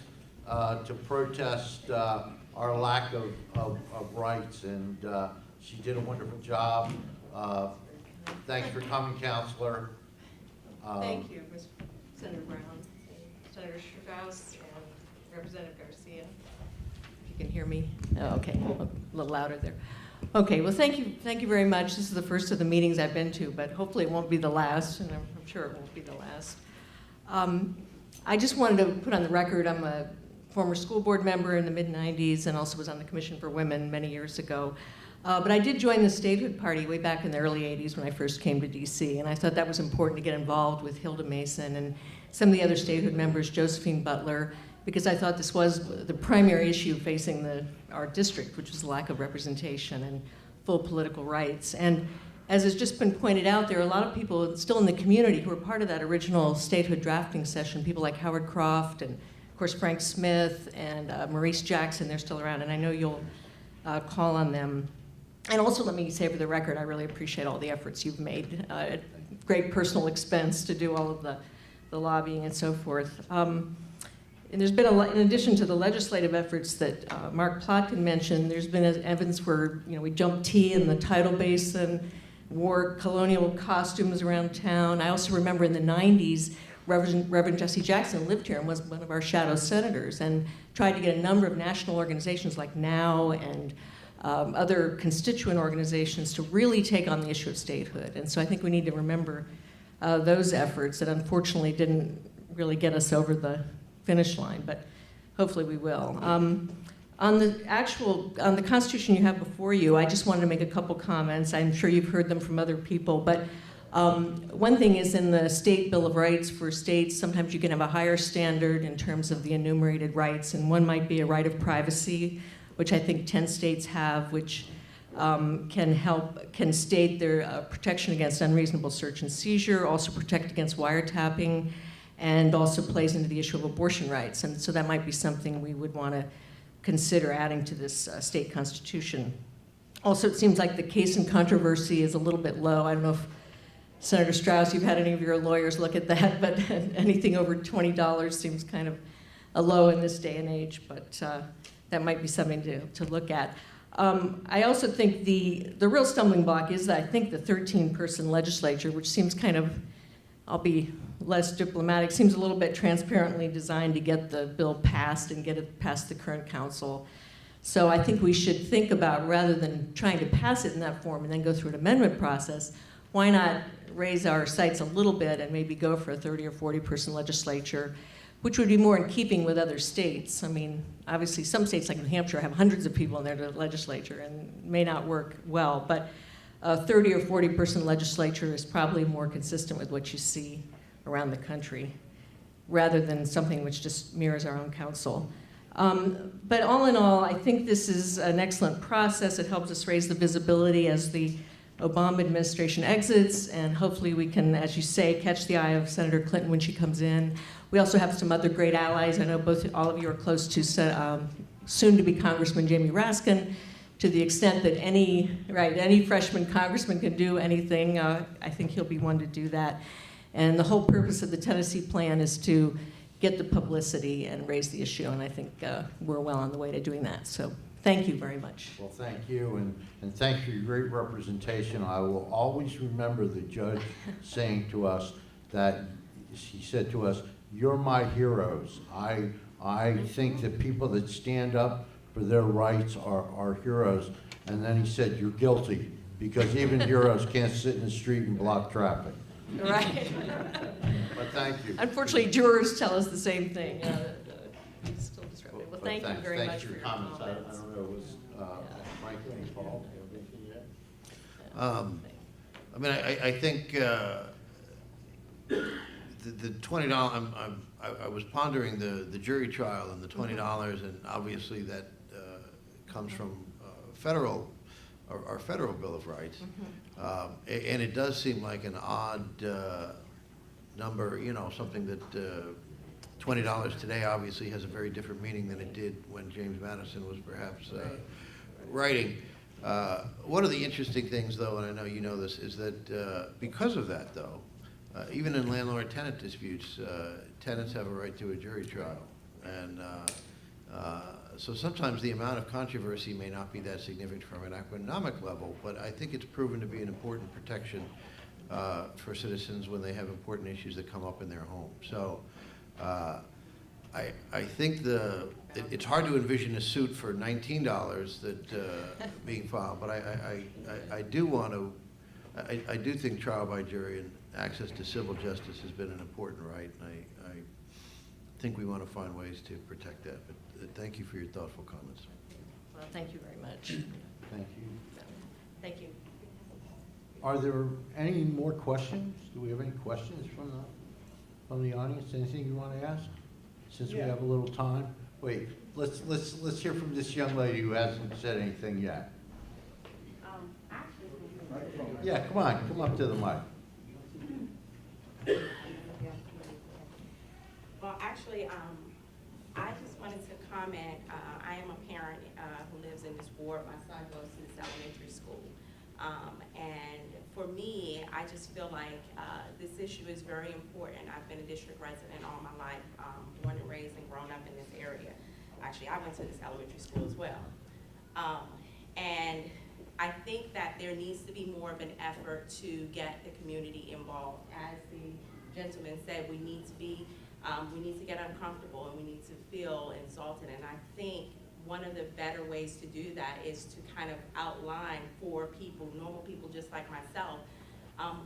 to protest our lack of rights, and she did a wonderful job. Thanks for coming, Counselor. Thank you, Senator Brown, Senator Strauss, and Representative Garcia. If you can hear me. Oh, okay, a little louder there. Okay, well, thank you very much. This is the first of the meetings I've been to, but hopefully it won't be the last, and I'm sure it won't be the last. I just wanted to put on the record, I'm a former school board member in the mid-90s and also was on the Commission for Women many years ago. But I did join the Statehood Party way back in the early 80s when I first came to DC, and I thought that was important to get involved with Hilda Mason and some of the other Statehood members, Josephine Butler, because I thought this was the primary issue facing our district, which was the lack of representation and full political rights. And as has just been pointed out, there are a lot of people still in the community who were part of that original statehood drafting session, people like Howard Croft and, of course, Frank Smith and Maurice Jackson, they're still around, and I know you'll call on them. And also, let me say for the record, I really appreciate all the efforts you've made at great personal expense to do all of the lobbying and so forth. And there's been in addition to the legislative efforts that Mark Plotkin mentioned, there's been evidence where we jumped tea in the tidal basin, wore colonial costumes around town. I also remember in the 90s, Reverend Jesse Jackson lived here and was one of our shadow senators and tried to get a number of national organizations like NOW and other constituent organizations to really take on the issue of statehood. And so I think we need to remember those efforts that unfortunately didn't really get us over the finish line, but hopefully we will. On the Constitution you have before you, I just wanted to make a couple comments. I'm sure you've heard them from other people, but one thing is in the State Bill of Rights for states, sometimes you can have a higher standard in terms of the enumerated rights, and one might be a right of privacy, which I think 10 states have, which can state their protection against unreasonable search and seizure, also protect against wiretapping, and also plays into the issue of abortion rights. And so that might be something we would want to consider adding to this state constitution. Also, it seems like the case in controversy is a little bit low. I don't know if Senator Strauss, you've had any of your lawyers look at that, but anything over $20 seems kind of a low in this day and age, but that might be something to look at. I also think the real stumbling block is that I think the 13-person legislature, which seems kind of, I'll be less diplomatic, seems a little bit transparently designed to get the bill passed and get it past the current council. So I think we should think about, rather than trying to pass it in that form and then go through an amendment process, why not raise our sights a little bit and maybe go for a 30 or 40-person legislature, which would be more in keeping with other states. I mean, obviously some states like New Hampshire have hundreds of people in their legislature and may not work well, but a 30 or 40-person legislature is probably more consistent with what you see around the country, rather than something which just mirrors our own council. But all in all, I think this is an excellent process. It helps us raise the visibility as the Obama administration exits, and hopefully we can, as you say, catch the eye of Senator Clinton when she comes in. We also have some other great allies. I know all of you are close to soon-to-be Congressman Jamie Raskin. To the extent that any freshman congressman can do anything, I think he'll be one to do that. And the whole purpose of the Tennessee plan is to get the publicity and raise the issue, and I think we're well on the way to doing that. So thank you very much. Well, thank you, and thanks for your great representation. I will always remember the judge saying to us that, he said to us, "You're my heroes." I think that people that stand up for their rights are heroes. And then he said, "You're guilty, because even heroes can't sit in the street and block traffic." Right. But thank you. Unfortunately, jurors tell us the same thing. It's still disruptive. Well, thank you very much for your comments. I don't know, was Franklin's fault? I mean, I think the $20, I was pondering the jury trial and the $20, and obviously that comes from federal our federal Bill of Rights. And it does seem like an odd number, you know, something that $20 today obviously has a very different meaning than it did when James Madison was perhaps writing. One of the interesting things, though, and I know you know this, is that because of that, though, even in landlord-tenant disputes, tenants have a right to a jury trial. And so sometimes the amount of controversy may not be that significant from an economic level, but I think it's proven to be an important protection for citizens when they have important issues that come up in their home. So I think it's hard to envision a suit for $19 that being filed, but I do want to, I do think trial by jury and access to civil justice has been an important right, and I think we want to find ways to protect that. But thank you for your thoughtful comments. Well, thank you very much. Thank you. Thank you. Are there any more questions? Do we have any questions from the audience? Anything you want to ask? Since we have a little time. Wait, let's hear from this young lady who hasn't said anything yet. Yeah, come on, come up to the mic. Well, actually, I just wanted to comment. I am a parent who lives in this ward. My son goes to this elementary school. And for me, I just feel like this issue is very important. I've been a district resident all my life, born and raised and grown up in this area. Actually, I went to this elementary school as well. And I think that there needs to be more of an effort to get the community involved. As the gentleman said, we need to get uncomfortable and we need to feel insulted. And I think one of the better ways to do that is to kind of outline for people, normal people just like myself,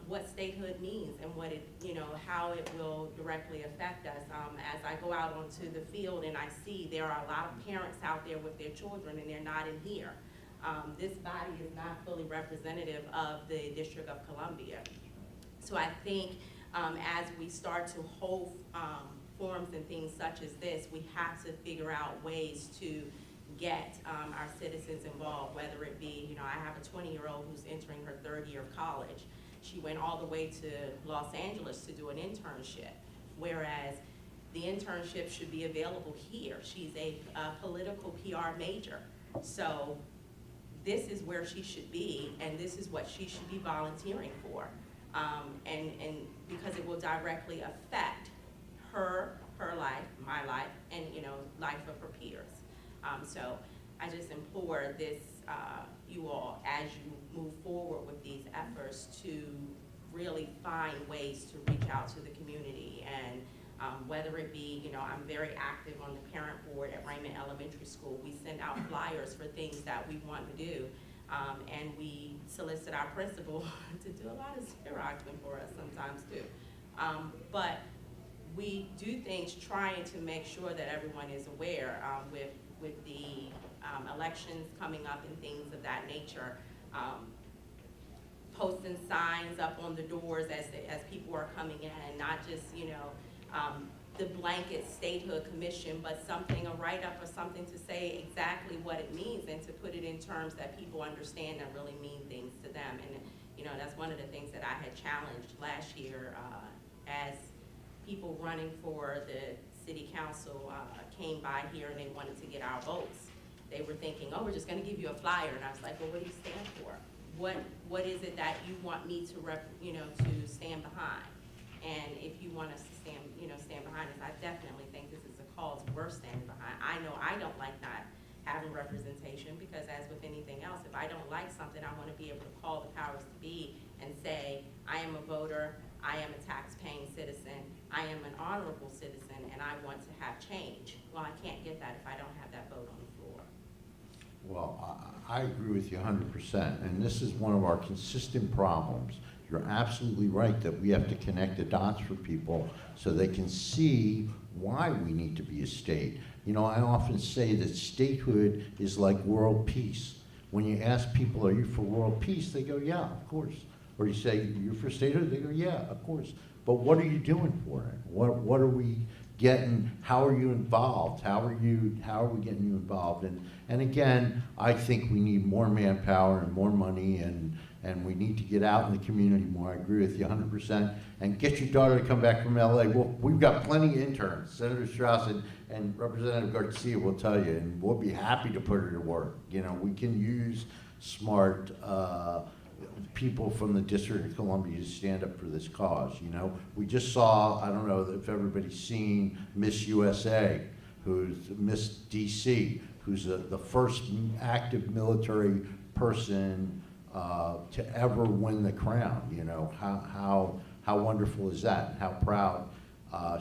what statehood means and what it, you know, how it will directly affect us. As I go out onto the field and I see there are a lot of parents out there with their children and they're not in here. This body is not fully representative of the District of Columbia. So I think as we start to hold forums and things such as this, we have to figure out ways to get our citizens involved, whether it be, you know, I have a 20-year-old who's entering her 3rd year of college. She went all the way to Los Angeles to do an internship, whereas the internship should be available here. She's a political PR major. So this is where she should be, and this is what she should be volunteering for. And because it will directly affect her life, my life, and, you know, life of her peers. So I just implore this, you all, as you move forward with these efforts, to really find ways to reach out to the community. And whether it be, you know, I'm very active on the parent board at Raymond Elementary School. We send out flyers for things that we want to do. And we solicit our principal to do a lot of xeroxing for us sometimes too. But we do things trying to make sure that everyone is aware with the elections coming up and things of that nature. Posting signs up on the doors as people are coming in, not just, you know, the blanket statehood commission, but something, a write-up or something to say exactly what it means and to put it in terms that people understand and really mean things to them. And, you know, that's one of the things that I had challenged last year as people running for the city council came by here and they wanted to get our votes. They were thinking, oh, we're just gonna give you a flyer. And I was like, well, what do you stand for? What is it that you want me to to stand behind? And if you want us to stand behind us, I definitely think this is a cause worth standing behind. I know I don't like not having representation because, as with anything else, if I don't like something, I want to be able to call the powers to be and say, I am a voter, I am a tax-paying citizen, I am an honorable citizen, and I want to have change. Well, I can't get that if I don't have that vote on the floor. Well, I agree with you 100%, and this is one of our consistent problems. You're absolutely right that we have to connect the dots for people so they can see why we need to be a state. You know, I often say that statehood is like world peace. When you ask people, are you for world peace? They go, yeah, of course. Or you say, you're for statehood? They go, yeah, of course. But what are you doing for it? What are we how are you involved? How are we getting you involved? And again, I think we need more manpower and more money, and we need to get out in the community more. I agree with you 100%. And get your daughter to come back from LA. Well, we've got plenty of interns. Senator Strauss and Representative Garcia will tell you, and we'll be happy to put her to work. You know, we can use smart people from the District of Columbia to stand up for this cause. You know, we just saw, I don't know if everybody's seen Miss USA, who's Miss DC, who's the first active military person to ever win the crown. You know, how wonderful is that? How proud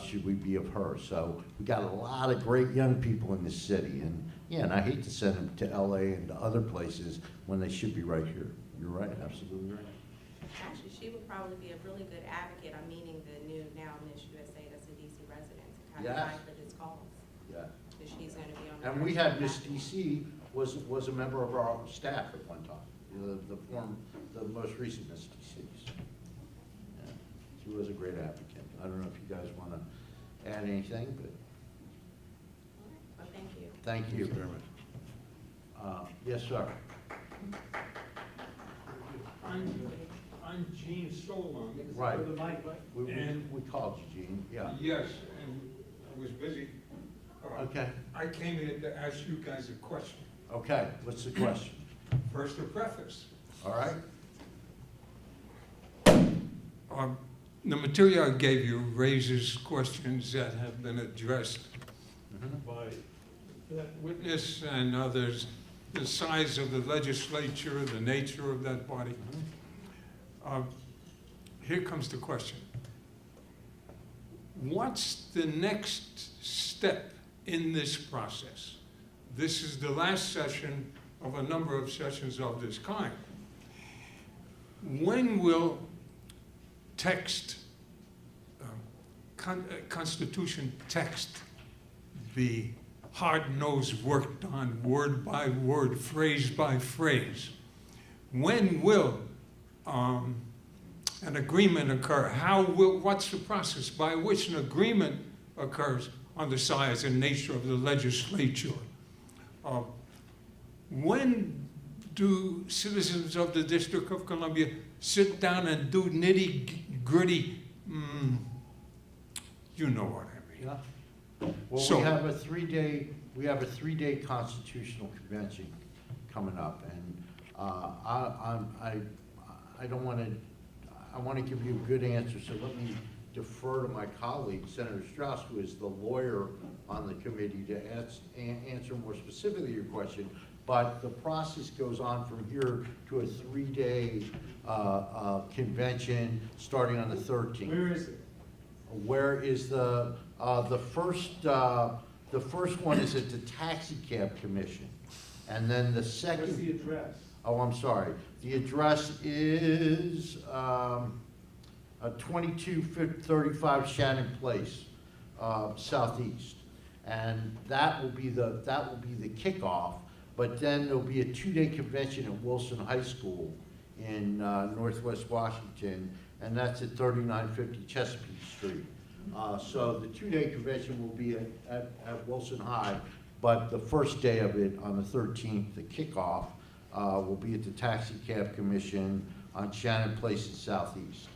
should we be of her? So we got a lot of great young people in this city, and yeah, and I hate to send them to LA and to other places when they should be right here. You're right, absolutely right. Actually, she would probably be a really good advocate. I'm meeting the new now Miss USA that's a DC resident to kind of Yes. fight for this cause. Yeah. Because she's going to be on the. And we had Miss DC was a member of our staff at one time, the most recent Miss DC. Yeah. She was a great advocate. I don't know if you guys want to add anything, but Well, thank you. thank you. very much. Yes, sir. I'm Gene Solon. Right. And- We called you, Gene, yeah. Yes, and I was busy. Okay, I came in to ask you guys a question. okay, what's the question? First, a preface. All right? The material I gave you raises questions that have been addressed by that witness and others. The size of the legislature, the nature of that body. Here comes the question. What's the next step in this process? This is the last session of a number of sessions of this kind. When will text, Constitution text be hard-nosed, worked on, word by word, phrase by phrase? When will an agreement occur? What's the process by which an agreement occurs on the size and nature of the legislature? When do citizens of the District of Columbia sit down and do nitty-gritty, you know what I mean? Yeah. Well, So- we have a three-day constitutional convention coming up, and I don't want to. I want to give you a good answer, so let me defer to my colleague, Senator Strauss, who is the lawyer on the committee, to answer more specifically your question. But the process goes on from here to a three-day convention starting on the 13th. Where is it? Where is the first one is at the Taxi Cab Commission, and then the second. What's the address? Oh, I'm sorry. The address is 2235 Shannon Place, southeast, and that will be the kickoff. But then there'll be a two-day convention at Wilson High School in Northwest Washington, and that's at 3950 Chesapeake Street. So the two-day convention will be at Wilson High, but the first day of it, on the 13th, the kickoff, will be at the Taxi Cab Commission on Shannon Place in Southeast.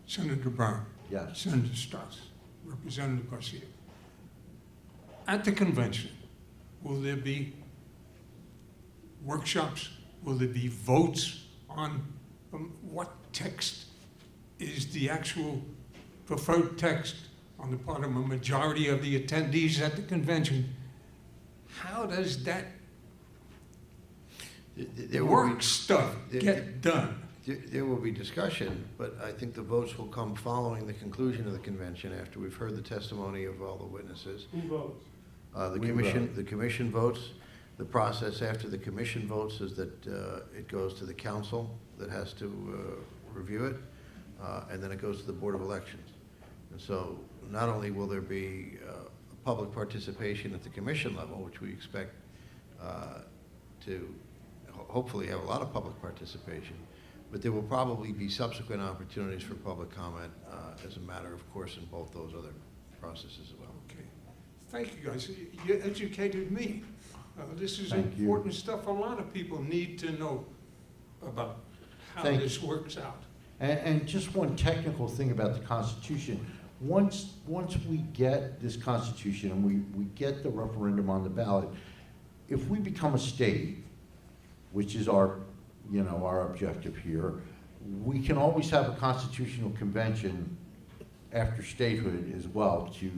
Senator Brown. Yes. Senator Strauss, Representative Garcia. At the convention, will there be workshops? Will there be votes on what text is the actual preferred text on the part of a majority of the attendees at the convention? How does that work stuff get done? There will be discussion, but I think the votes will come following the conclusion of the convention, after we've heard the testimony of all the witnesses. Who votes? The commission votes. The process after the commission votes is that it goes to the council that has to review it, and then it goes to the Board of Elections. And so not only will there be public participation at the commission level, which we expect to hopefully have a lot of public participation, but there will probably be subsequent opportunities for public comment as a matter of course in both those other process as well. Okay. Thank you, guys. You educated me. This is Thank you. important stuff a lot of people need to know about how Thank this works out. And just one technical thing about the Constitution. Once we get this Constitution and we get the referendum on the ballot, if we become a state, which is our objective here, we can always have a constitutional convention after statehood as well to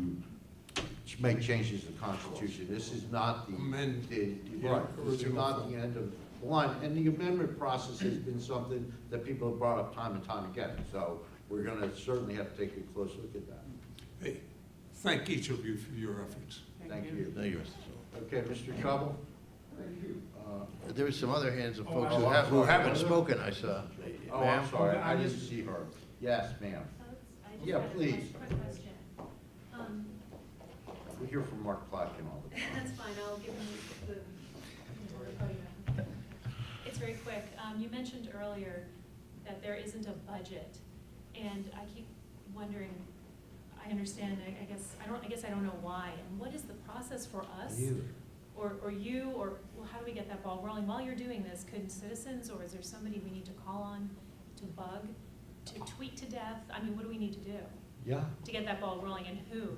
make changes to the Constitution. This is not the Amend the- the right. This is original not form. the end of the line. And the amendment process has been something that people have brought up time and time again. So we're going to certainly have to take a close look at that. Hey, thank each of you for your efforts. Thank you. Thank you, Mr. Sewell. Okay, Mr. Chubbell? There were some other hands of folks I'm who sorry. haven't spoken, I saw. Oh, Ma'am? I'm sorry, I didn't see her. Yes, ma'am. Yeah, please. We hear from Mark Plotkin all the time. That's fine, I'll give him the. It's very quick. You mentioned earlier that there isn't a budget, and I keep wondering, I understand, I guess I don't know why, and what is the process for us? Or you, or well, how do we get that ball rolling? While you're doing this, could citizens, or is there somebody we need to call on to bug, to tweet to death? I mean, what do we need to do Yeah. to get that ball rolling, and who?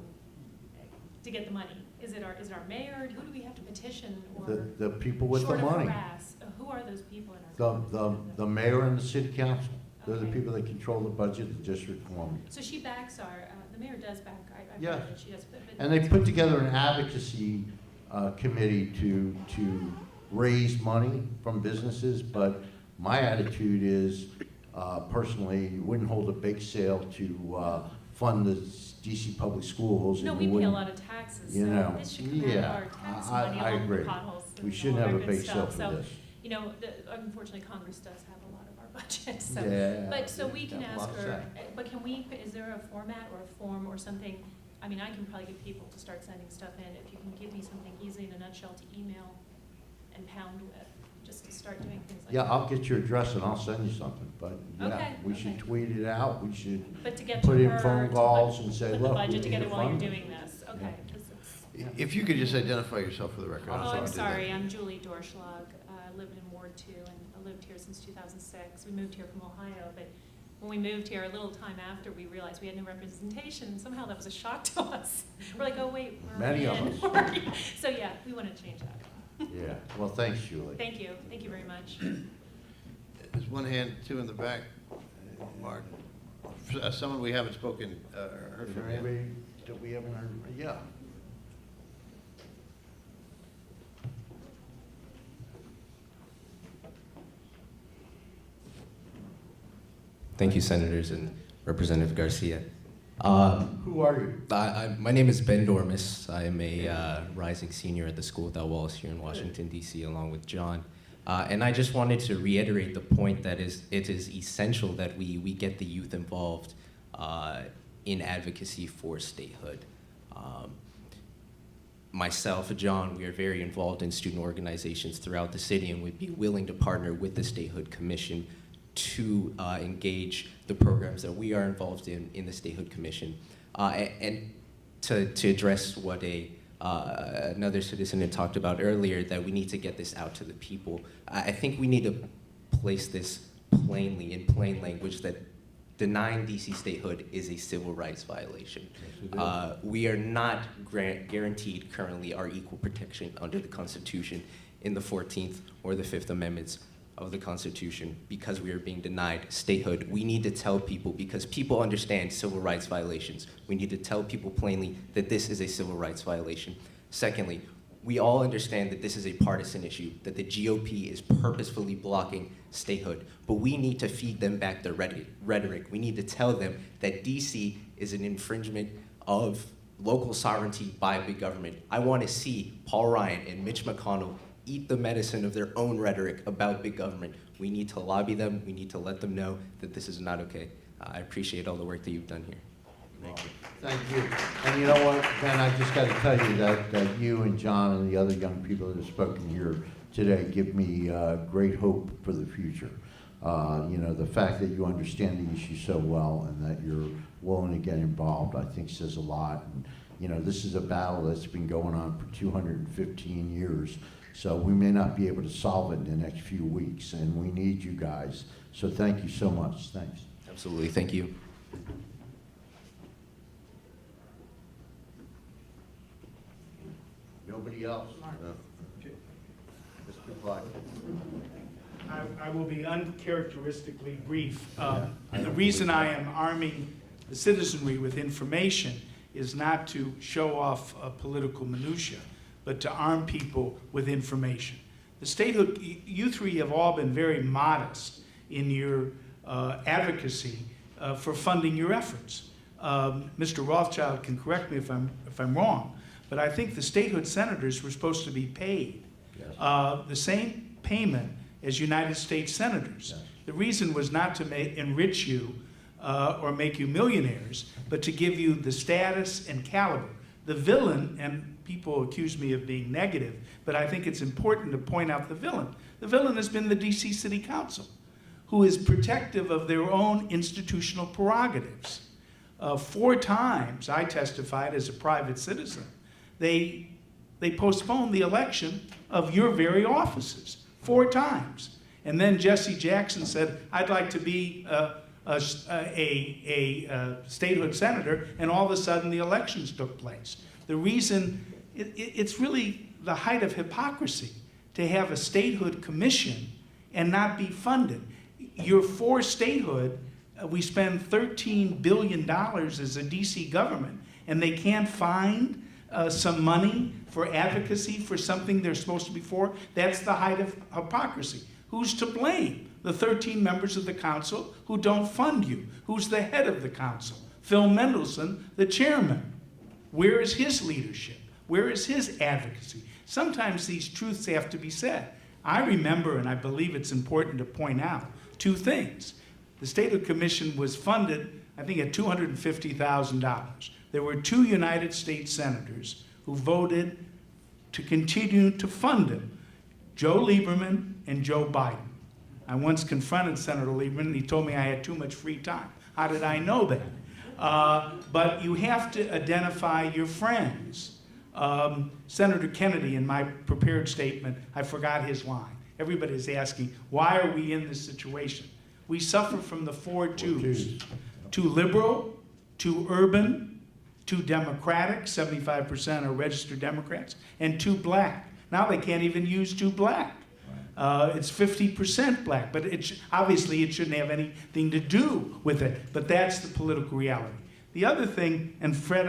To get the money? Is it our mayor? Who do we have to petition, or? The people with the Short of money. harass, who are those people in our? The mayor and the city council. They're the Okay. people that control the budget of the District of Columbia. So she backs the mayor does back, I've Yes. heard that she does, but. And they put together an advocacy committee to raise money from businesses, but my attitude is, personally, wouldn't hold a bake sale to fund the DC public schools. No, and we pay a wouldn't- lot of taxes, you so know, this should come out of yeah, our tax I- money I along with agree. potholes We and shouldn't all have that a good bake sale stuff. for So, this. you know, unfortunately, Congress does have a lot of our budget, so. Yeah, But, so we can you have a ask lot of her, say. but can we, is there a format or a form or something? I mean, I can probably get people to start sending stuff in, if you can give me something easy in a nutshell to email and pound with, just to start doing things like that. Yeah, I'll get your address and I'll send you something, but yeah, Okay, we should okay. tweet it out, we should But to get to put in her, phone to calls put- and say, put the look, we budget need together to while you're fund it. doing this, okay, 'cause it's. If you could just identify yourself for the record. Oh, sorry I I'm did that. sorry, I'm Julie Dorschlag. I lived in Ward 2, and I lived here since 2006. We moved here from Ohio, but when we moved here, a little time after, we realized we had no representation, and somehow that was a shock to us. We're like, oh, wait, we're Many of in. So, yeah, we want to change that. Yeah, well, thanks, Julie. Thank you very much. There's one hand, two in the back. Mark, someone we haven't spoken, heard Is from there yet? anybody that we haven't heard? Yeah. Thank you, Senators and Representative Garcia. Who are you? My name is Ben Dormis. I am a rising senior at the School Without Walls here in Washington, D.C., along with John. And I just wanted to reiterate the point that it is essential that we get the youth involved in advocacy for statehood. Myself, John, we are very involved in student organizations throughout the city and would be willing to partner with the Statehood Commission to engage the programs that we are involved in the Statehood Commission. And to address what another citizen had talked about earlier, that we need to get this out to the people. I think we need to place this plainly, in plain language, that denying DC statehood is a civil rights violation. We are not guaranteed currently our equal protection under the Constitution in the 14th or the 5th Amendments of the Constitution because we are being denied statehood. We need to tell people, because people understand civil rights violations, we need to tell people plainly that this is a civil rights violation. Secondly, we all understand that this is a partisan issue, that the GOP is purposefully blocking statehood, but we need to feed them back their rhetoric. We need to tell them that DC is an infringement of local sovereignty by big government. I want to see Paul Ryan and Mitch McConnell eat the medicine of their own rhetoric about big government. We need to lobby them. We need to let them know that this is not okay. I appreciate all the work that you've done here. Thank you. Thank you. And you know what, Ben, I just got to tell you that you and John and the other young people that have spoken here today give me great hope for the future. The fact that you understand the issue so well and that you're willing to get involved, I think says a lot. And, this is a battle that's been going on for 215 years. So we may not be able to solve it in the next few weeks, and we need you guys. So thank you so much. Thanks. Absolutely. Thank you. Nobody else? Mr. Clark. I will be uncharacteristically brief. The reason I am arming the citizenry with information is not to show off political minutia, but to arm people with information. The statehood, you three have all been very modest in your advocacy for funding your efforts. Mr. Rothschild can correct me if I'm wrong, but I think the statehood senators were supposed to be paid the same payment as United States senators. Yes. The reason was not to enrich you or make you millionaires, but to give you the status and caliber. The villain, and people accuse me of being negative, but I think it's important to point out the villain. The villain has been the DC City Council, who is protective of their own institutional prerogatives. 4 times I testified as a private citizen. They postponed the election of your very offices 4 times. And then Jesse Jackson said, I'd like to be a statehood senator, and all of a sudden the elections took place. The reason, it's really the height of hypocrisy to have a statehood commission and not be funded. You're for statehood. We spend $13 billion as a DC government, and they can't find some money for advocacy for something they're supposed to be for. That's the height of hypocrisy. Who's to blame? The 13 members of the council who don't fund you. Who's the head of the council? Phil Mendelson, the chairman. Where is his leadership? Where is his advocacy? Sometimes these truths have to be said. I remember, and I believe it's important to point out, 2 things. The Statehood Commission was funded, I think, at $250,000. There were 2 United States senators who voted to continue to fund it, Joe Lieberman and Joe Biden. I once confronted Senator Lieberman, and he told me I had too much free time. How did I know that? But you have to identify your friends. Senator Kennedy, in my prepared statement, I forgot his line. Everybody's asking, why are we in this situation? We suffer from the 4 twos. Too liberal, too urban, too democratic, 75% are registered Democrats, and too black. Now they can't even use too black. It's 50% black, but obviously it shouldn't have anything to do with it, but that's the political reality. The other thing, and Fred,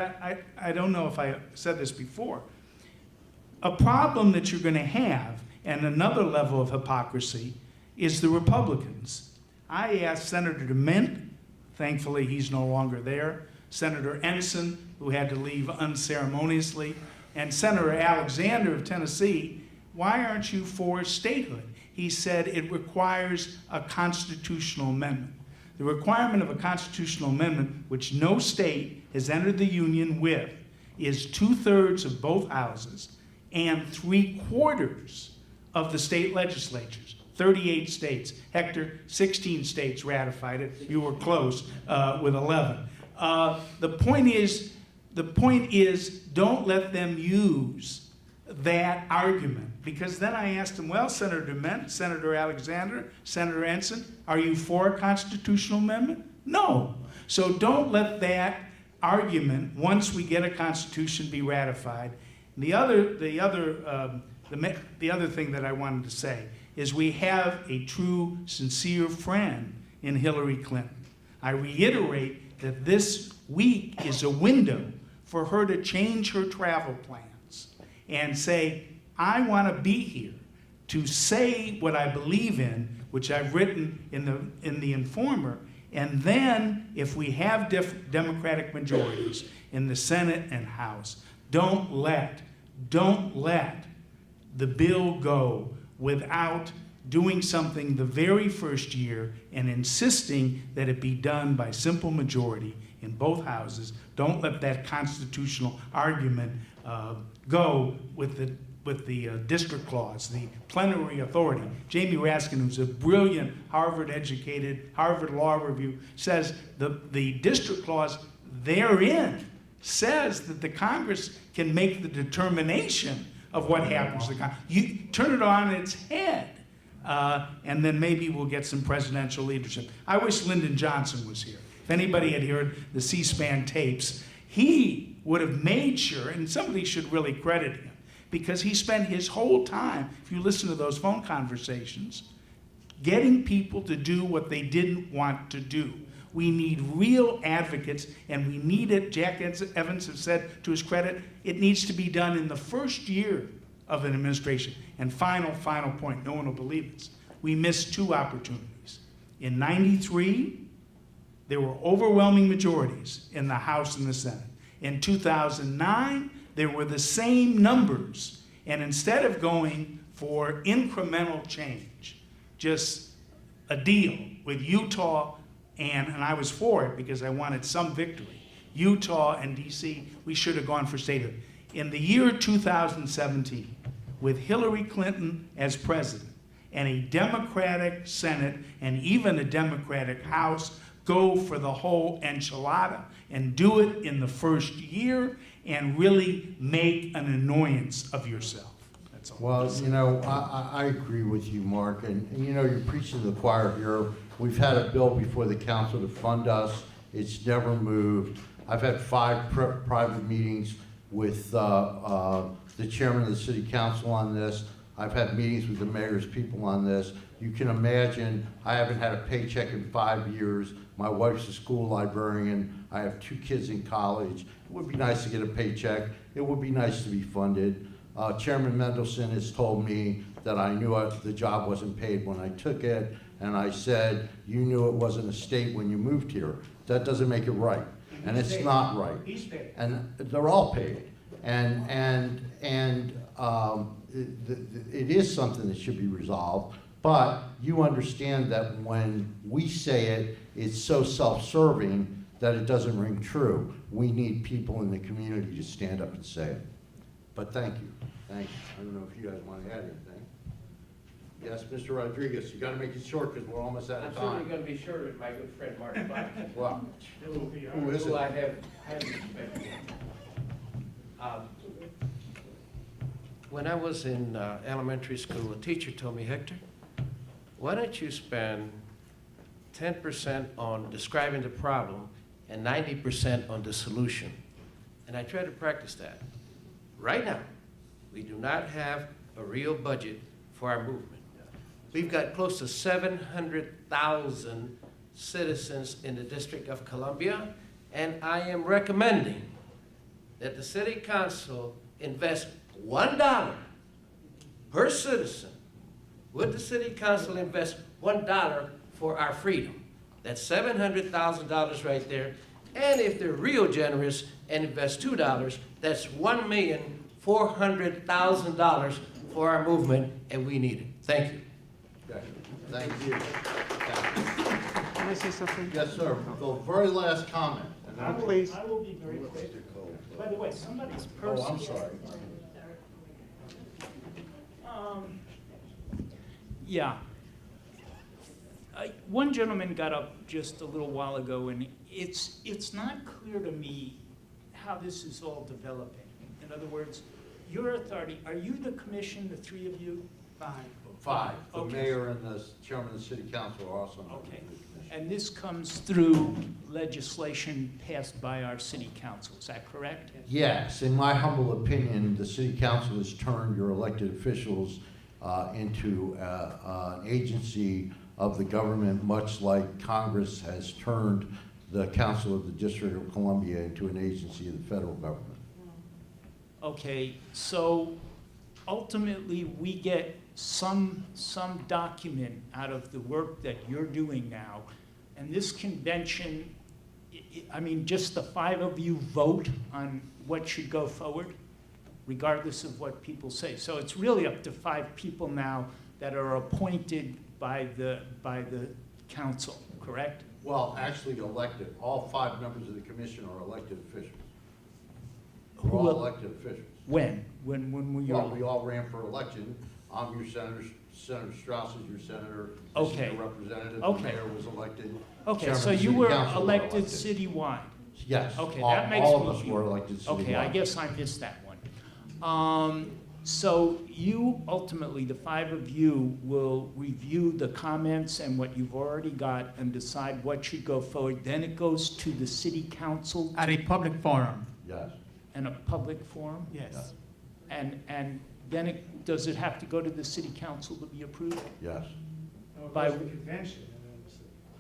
I don't know if I said this before, a problem that you're going to have, and another level of hypocrisy, is the Republicans. I asked Senator DeMint, thankfully he's no longer there, Senator Ensign, who had to leave unceremoniously, and Senator Alexander of Tennessee, why aren't you for statehood? He said it requires a constitutional amendment. The requirement of a constitutional amendment, which no state has entered the union with, is 2/3 of both houses and 3/4 of the state legislatures. 38 states. Hector, 16 states ratified it. You were close with 11. The point is, don't let them use that argument, because then I asked him, well, Senator DeMint, Senator Alexander, Senator Ensign, are you for a constitutional amendment? No. So don't let that argument, once we get a constitution, be ratified. The other thing that I wanted to say is we have a true, sincere friend in Hillary Clinton. I reiterate that this week is a window for her to change her travel plans and say, I want to be here to say what I believe in, which I've written in the Informer, and then if we have Democratic majorities in the Senate and House, don't let the bill go without doing something the very first year and insisting that it be done by simple majority in both houses. Don't let that constitutional argument go with district clause, the plenary authority. Jamie Raskin, who's a brilliant Harvard-educated, Harvard Law Review, says the district clause therein says that the Congress can make the determination of what happens to the Congress. You turn it on its head, and then maybe we'll get some presidential leadership. I wish Lyndon Johnson was here. If anybody had heard the C-SPAN tapes, he would have made sure, and somebody should really credit him, because he spent his whole time, if you listen to those phone conversations, getting people to do what they didn't want to do. We need real advocates, and we need it, Jack Evans has said to his credit, it needs to be done in the first year of an administration. And final point, no one will believe this. We missed 2 opportunities. In '93, there were overwhelming majorities in the House and the Senate. In 2009, there were the same numbers. And instead of going for incremental change, just a deal with Utah, and I was for it because I wanted some victory, Utah and DC, we should have gone for statehood. In the year 2017, with Hillary Clinton as president and a Democratic Senate and even a Democratic House, go for the whole enchilada and do it in the first year and really make an annoyance of yourself. That's all. Well, you know, I agree with you, Mark, and you know, you're preaching to the choir here. We've had a bill before the council to fund us. It's never moved. I've had 5 private meetings with the chairman of the city council on this. I've had meetings with the mayor's people on this. You can imagine, I haven't had a paycheck in 5 years. My wife's a school librarian. I have 2 kids in college. It would be nice to get a paycheck. It would be nice to be funded. Chairman Mendelson has told me that I knew the job wasn't paid when I took it, and I said, you knew it wasn't a state when you moved here. That doesn't make it right, and it's not right. He's paid. And they're all paid. It is something that should be resolved, but you understand that when we say it, it's so self-serving that it doesn't ring true. We need people in the community to stand up and say it. But thank you. Thank you. I don't know if you guys want to add anything. Yes, Mr. Rodriguez, you got to make it short because we're almost out of I'm certainly time. going to be sure with my good friend Mark Black. Well, who is Who I it? have respect for. When I was in elementary school, a teacher told me, Hector, why don't you spend 10% on describing the problem and 90% on the solution? And I try to practice that. Right now, we do not have a real budget for our movement. We've got close to 700,000 citizens in the District of Columbia, and I am recommending that the City Council invest $1 per citizen. Would the City Council invest $1 for our freedom? That's $700,000 right there. And if they're real generous and invest $2, that's $1,400,000 for our movement, and we need it. Thank you. Okay. Thank you. Can I say something? Yes, sir. The very last comment. And then we'll- I will be very quick. By the way, somebody's purse. Oh, I'm sorry. Yeah. One gentleman got up just a little while ago, and it's not clear to me how this is all developing. In other words, your authority, are you the commission, the 3 of you? 5. The Okay. mayor and the chairman of the city council are also on the Okay. commission. And this comes through legislation passed by our city council, is that correct? Yes, in my humble opinion, the city council has turned your elected officials into an agency of the government, much like Congress has turned the Council of the District of Columbia into an agency of the federal government. Okay, so ultimately, we get some document out of the work that you're doing now, and this convention, I mean, just the 5 of you vote on what should go forward, regardless of what people say. So it's really up to 5 people now that are appointed by the council, correct? Well, actually elected. All 5 members of the commission are elected officials. Who We're all will- elected officials. When? When were you? Well, we all ran for election. I'm your senator, Senator Strauss is your senator. Okay. This is your representative. Okay. The mayor was elected. Okay, Chairman so of the you city were council elected citywide? Yes. Okay, all- that makes All me of us feel- were elected citywide. Okay, I guess I missed that one. So you ultimately, the five of you, will review the comments and what you've already got and decide what should go forward. Then it goes to the city council At a public forum. Yes. and a public forum? Yes. And then does it have to go to the city council to be approved? Yes. By,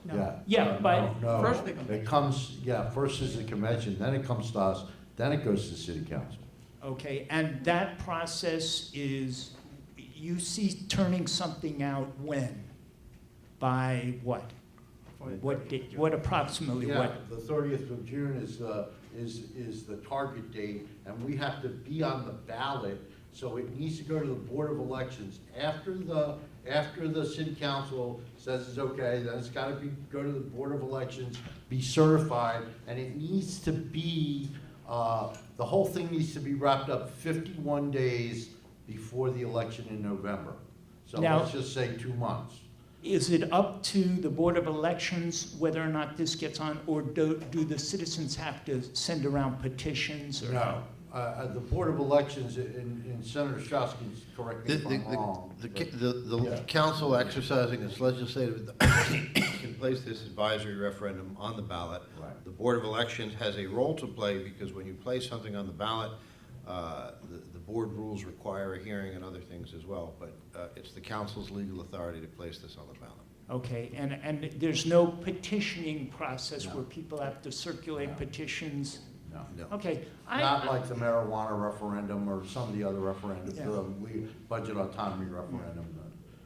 Yeah. Yeah, by- No, First the it comes, first is the convention, then it comes to us, then it goes to city council. okay, and that process is, you see turning something out when? By what? What date, what approximately, Yeah, what? the 30th of June is the target date, and we have to be on the ballot, so it needs to go to the Board of Elections. After the city council says it's okay, then it's gotta go to the Board of Elections, be certified, and it needs to be, the whole thing needs to be wrapped up 51 days before the election in November. So Now- let's just say 2 months. Is it up to the Board of Elections whether or not this gets on, or do the citizens have to send around petitions or? No, the Board of Elections, and Senator Strauss can correct me if I'm wrong. The council exercising its legislative can place this advisory referendum on the ballot. Right. The Board of Elections has a role to play because when you place something on the ballot, the board rules require a hearing and other things as well, but it's the council's legal authority to place this on the ballot. Okay, and there's no petitioning process No. where people have to circulate No. petitions? No. Okay. Not like the marijuana referendum or some of the other referendums, Yeah. the budget autonomy referendum.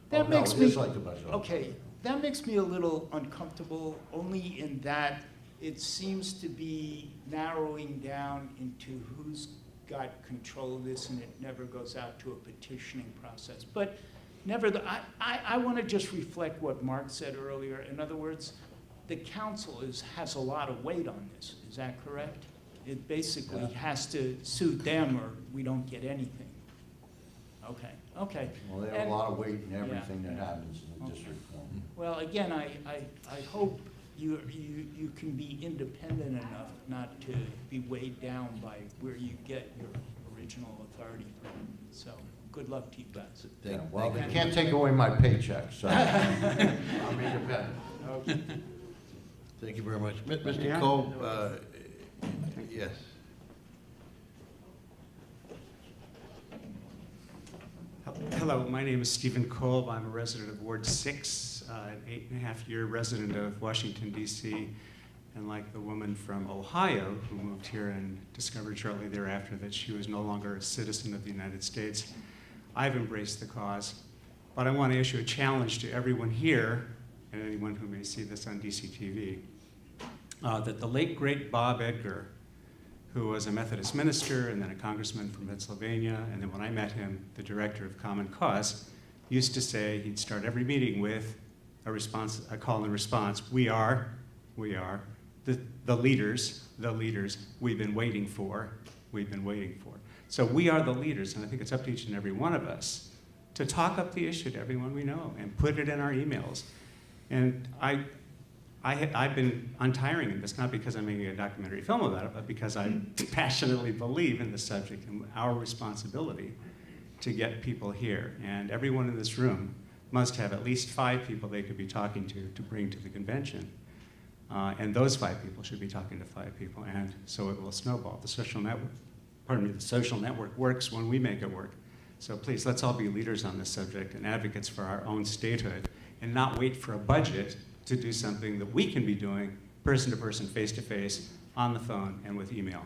That Oh, no, makes it me, is like the budget autonomy. okay, that makes me a little uncomfortable, only in that it seems to be narrowing down into who's got control of this, and it never goes out to a petitioning process. But I want to just reflect what Mark said earlier. In other words, the council has a lot of weight on this, is that correct? It basically has to suit them, or we don't get anything. Okay. Well, they have And- a lot of weight in Yeah. everything that happens in the Okay. district. Well, again, I hope you can be independent enough not to be weighed down by where you get your original authority from. So, good luck to you guys. Yeah, well, they can't take away my paycheck, so I'm independent. Okay. Thank you very much. Mr. Yeah. Cole, yes. Hello, my name is Stephen Kolb. I'm a resident of Ward 6, an 8.5-year resident of Washington, D.C. And like the woman from Ohio who moved here and discovered shortly thereafter that she was no longer a citizen of the United States, I've embraced the cause. But I want to issue a challenge to everyone here and anyone who may see this on DCTV, that the late, great Bob Edgar, who was a Methodist minister and then a congressman from Pennsylvania, and then when I met him, the director of Common Cause, used to say he'd start every meeting with a call and response. We are the leaders we've been waiting for. So we are the leaders, and I think it's up to each and every one of us to talk up the issue to everyone we know and put it in our emails. And I've been untiring in this, not because I'm making a documentary film about it, but because I passionately believe in the subject and our responsibility to get people here. And everyone in this room must have at least 5 people they could be talking to bring to the convention. And those 5 people should be talking to 5 people, and so it will snowball. The social network works when we make it work. So please, let's all be leaders on this subject and advocates for our own statehood, and not wait for a budget to do something that we can be doing person to person, face to face, on the phone, and with email.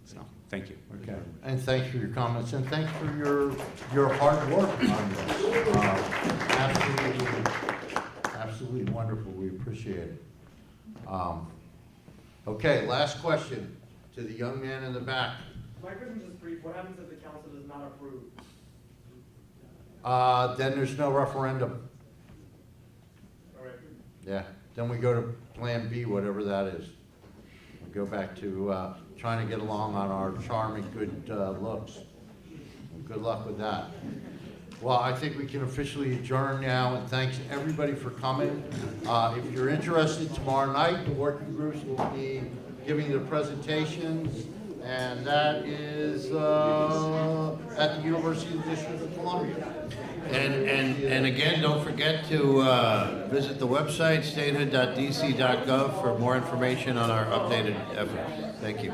So, thank you. Okay, and thanks for your comments, and thanks for your hard work on this. Absolutely wonderful, we appreciate it. Okay, last question to the young man in the back. My question is just brief. What happens if the council does not approve? Then there's no referendum. All right. Yeah, then we go to Plan B, whatever that is. go back to trying to get along on our charming good looks. Good luck with that. Well, I think we can officially adjourn now, and thanks everybody for coming. If you're interested, tomorrow night, the working groups will be giving their presentations, and that is at the University of the District of Columbia. And again, don't forget to visit the website, statehood.dc.gov, for more information on our updated efforts. Thank you.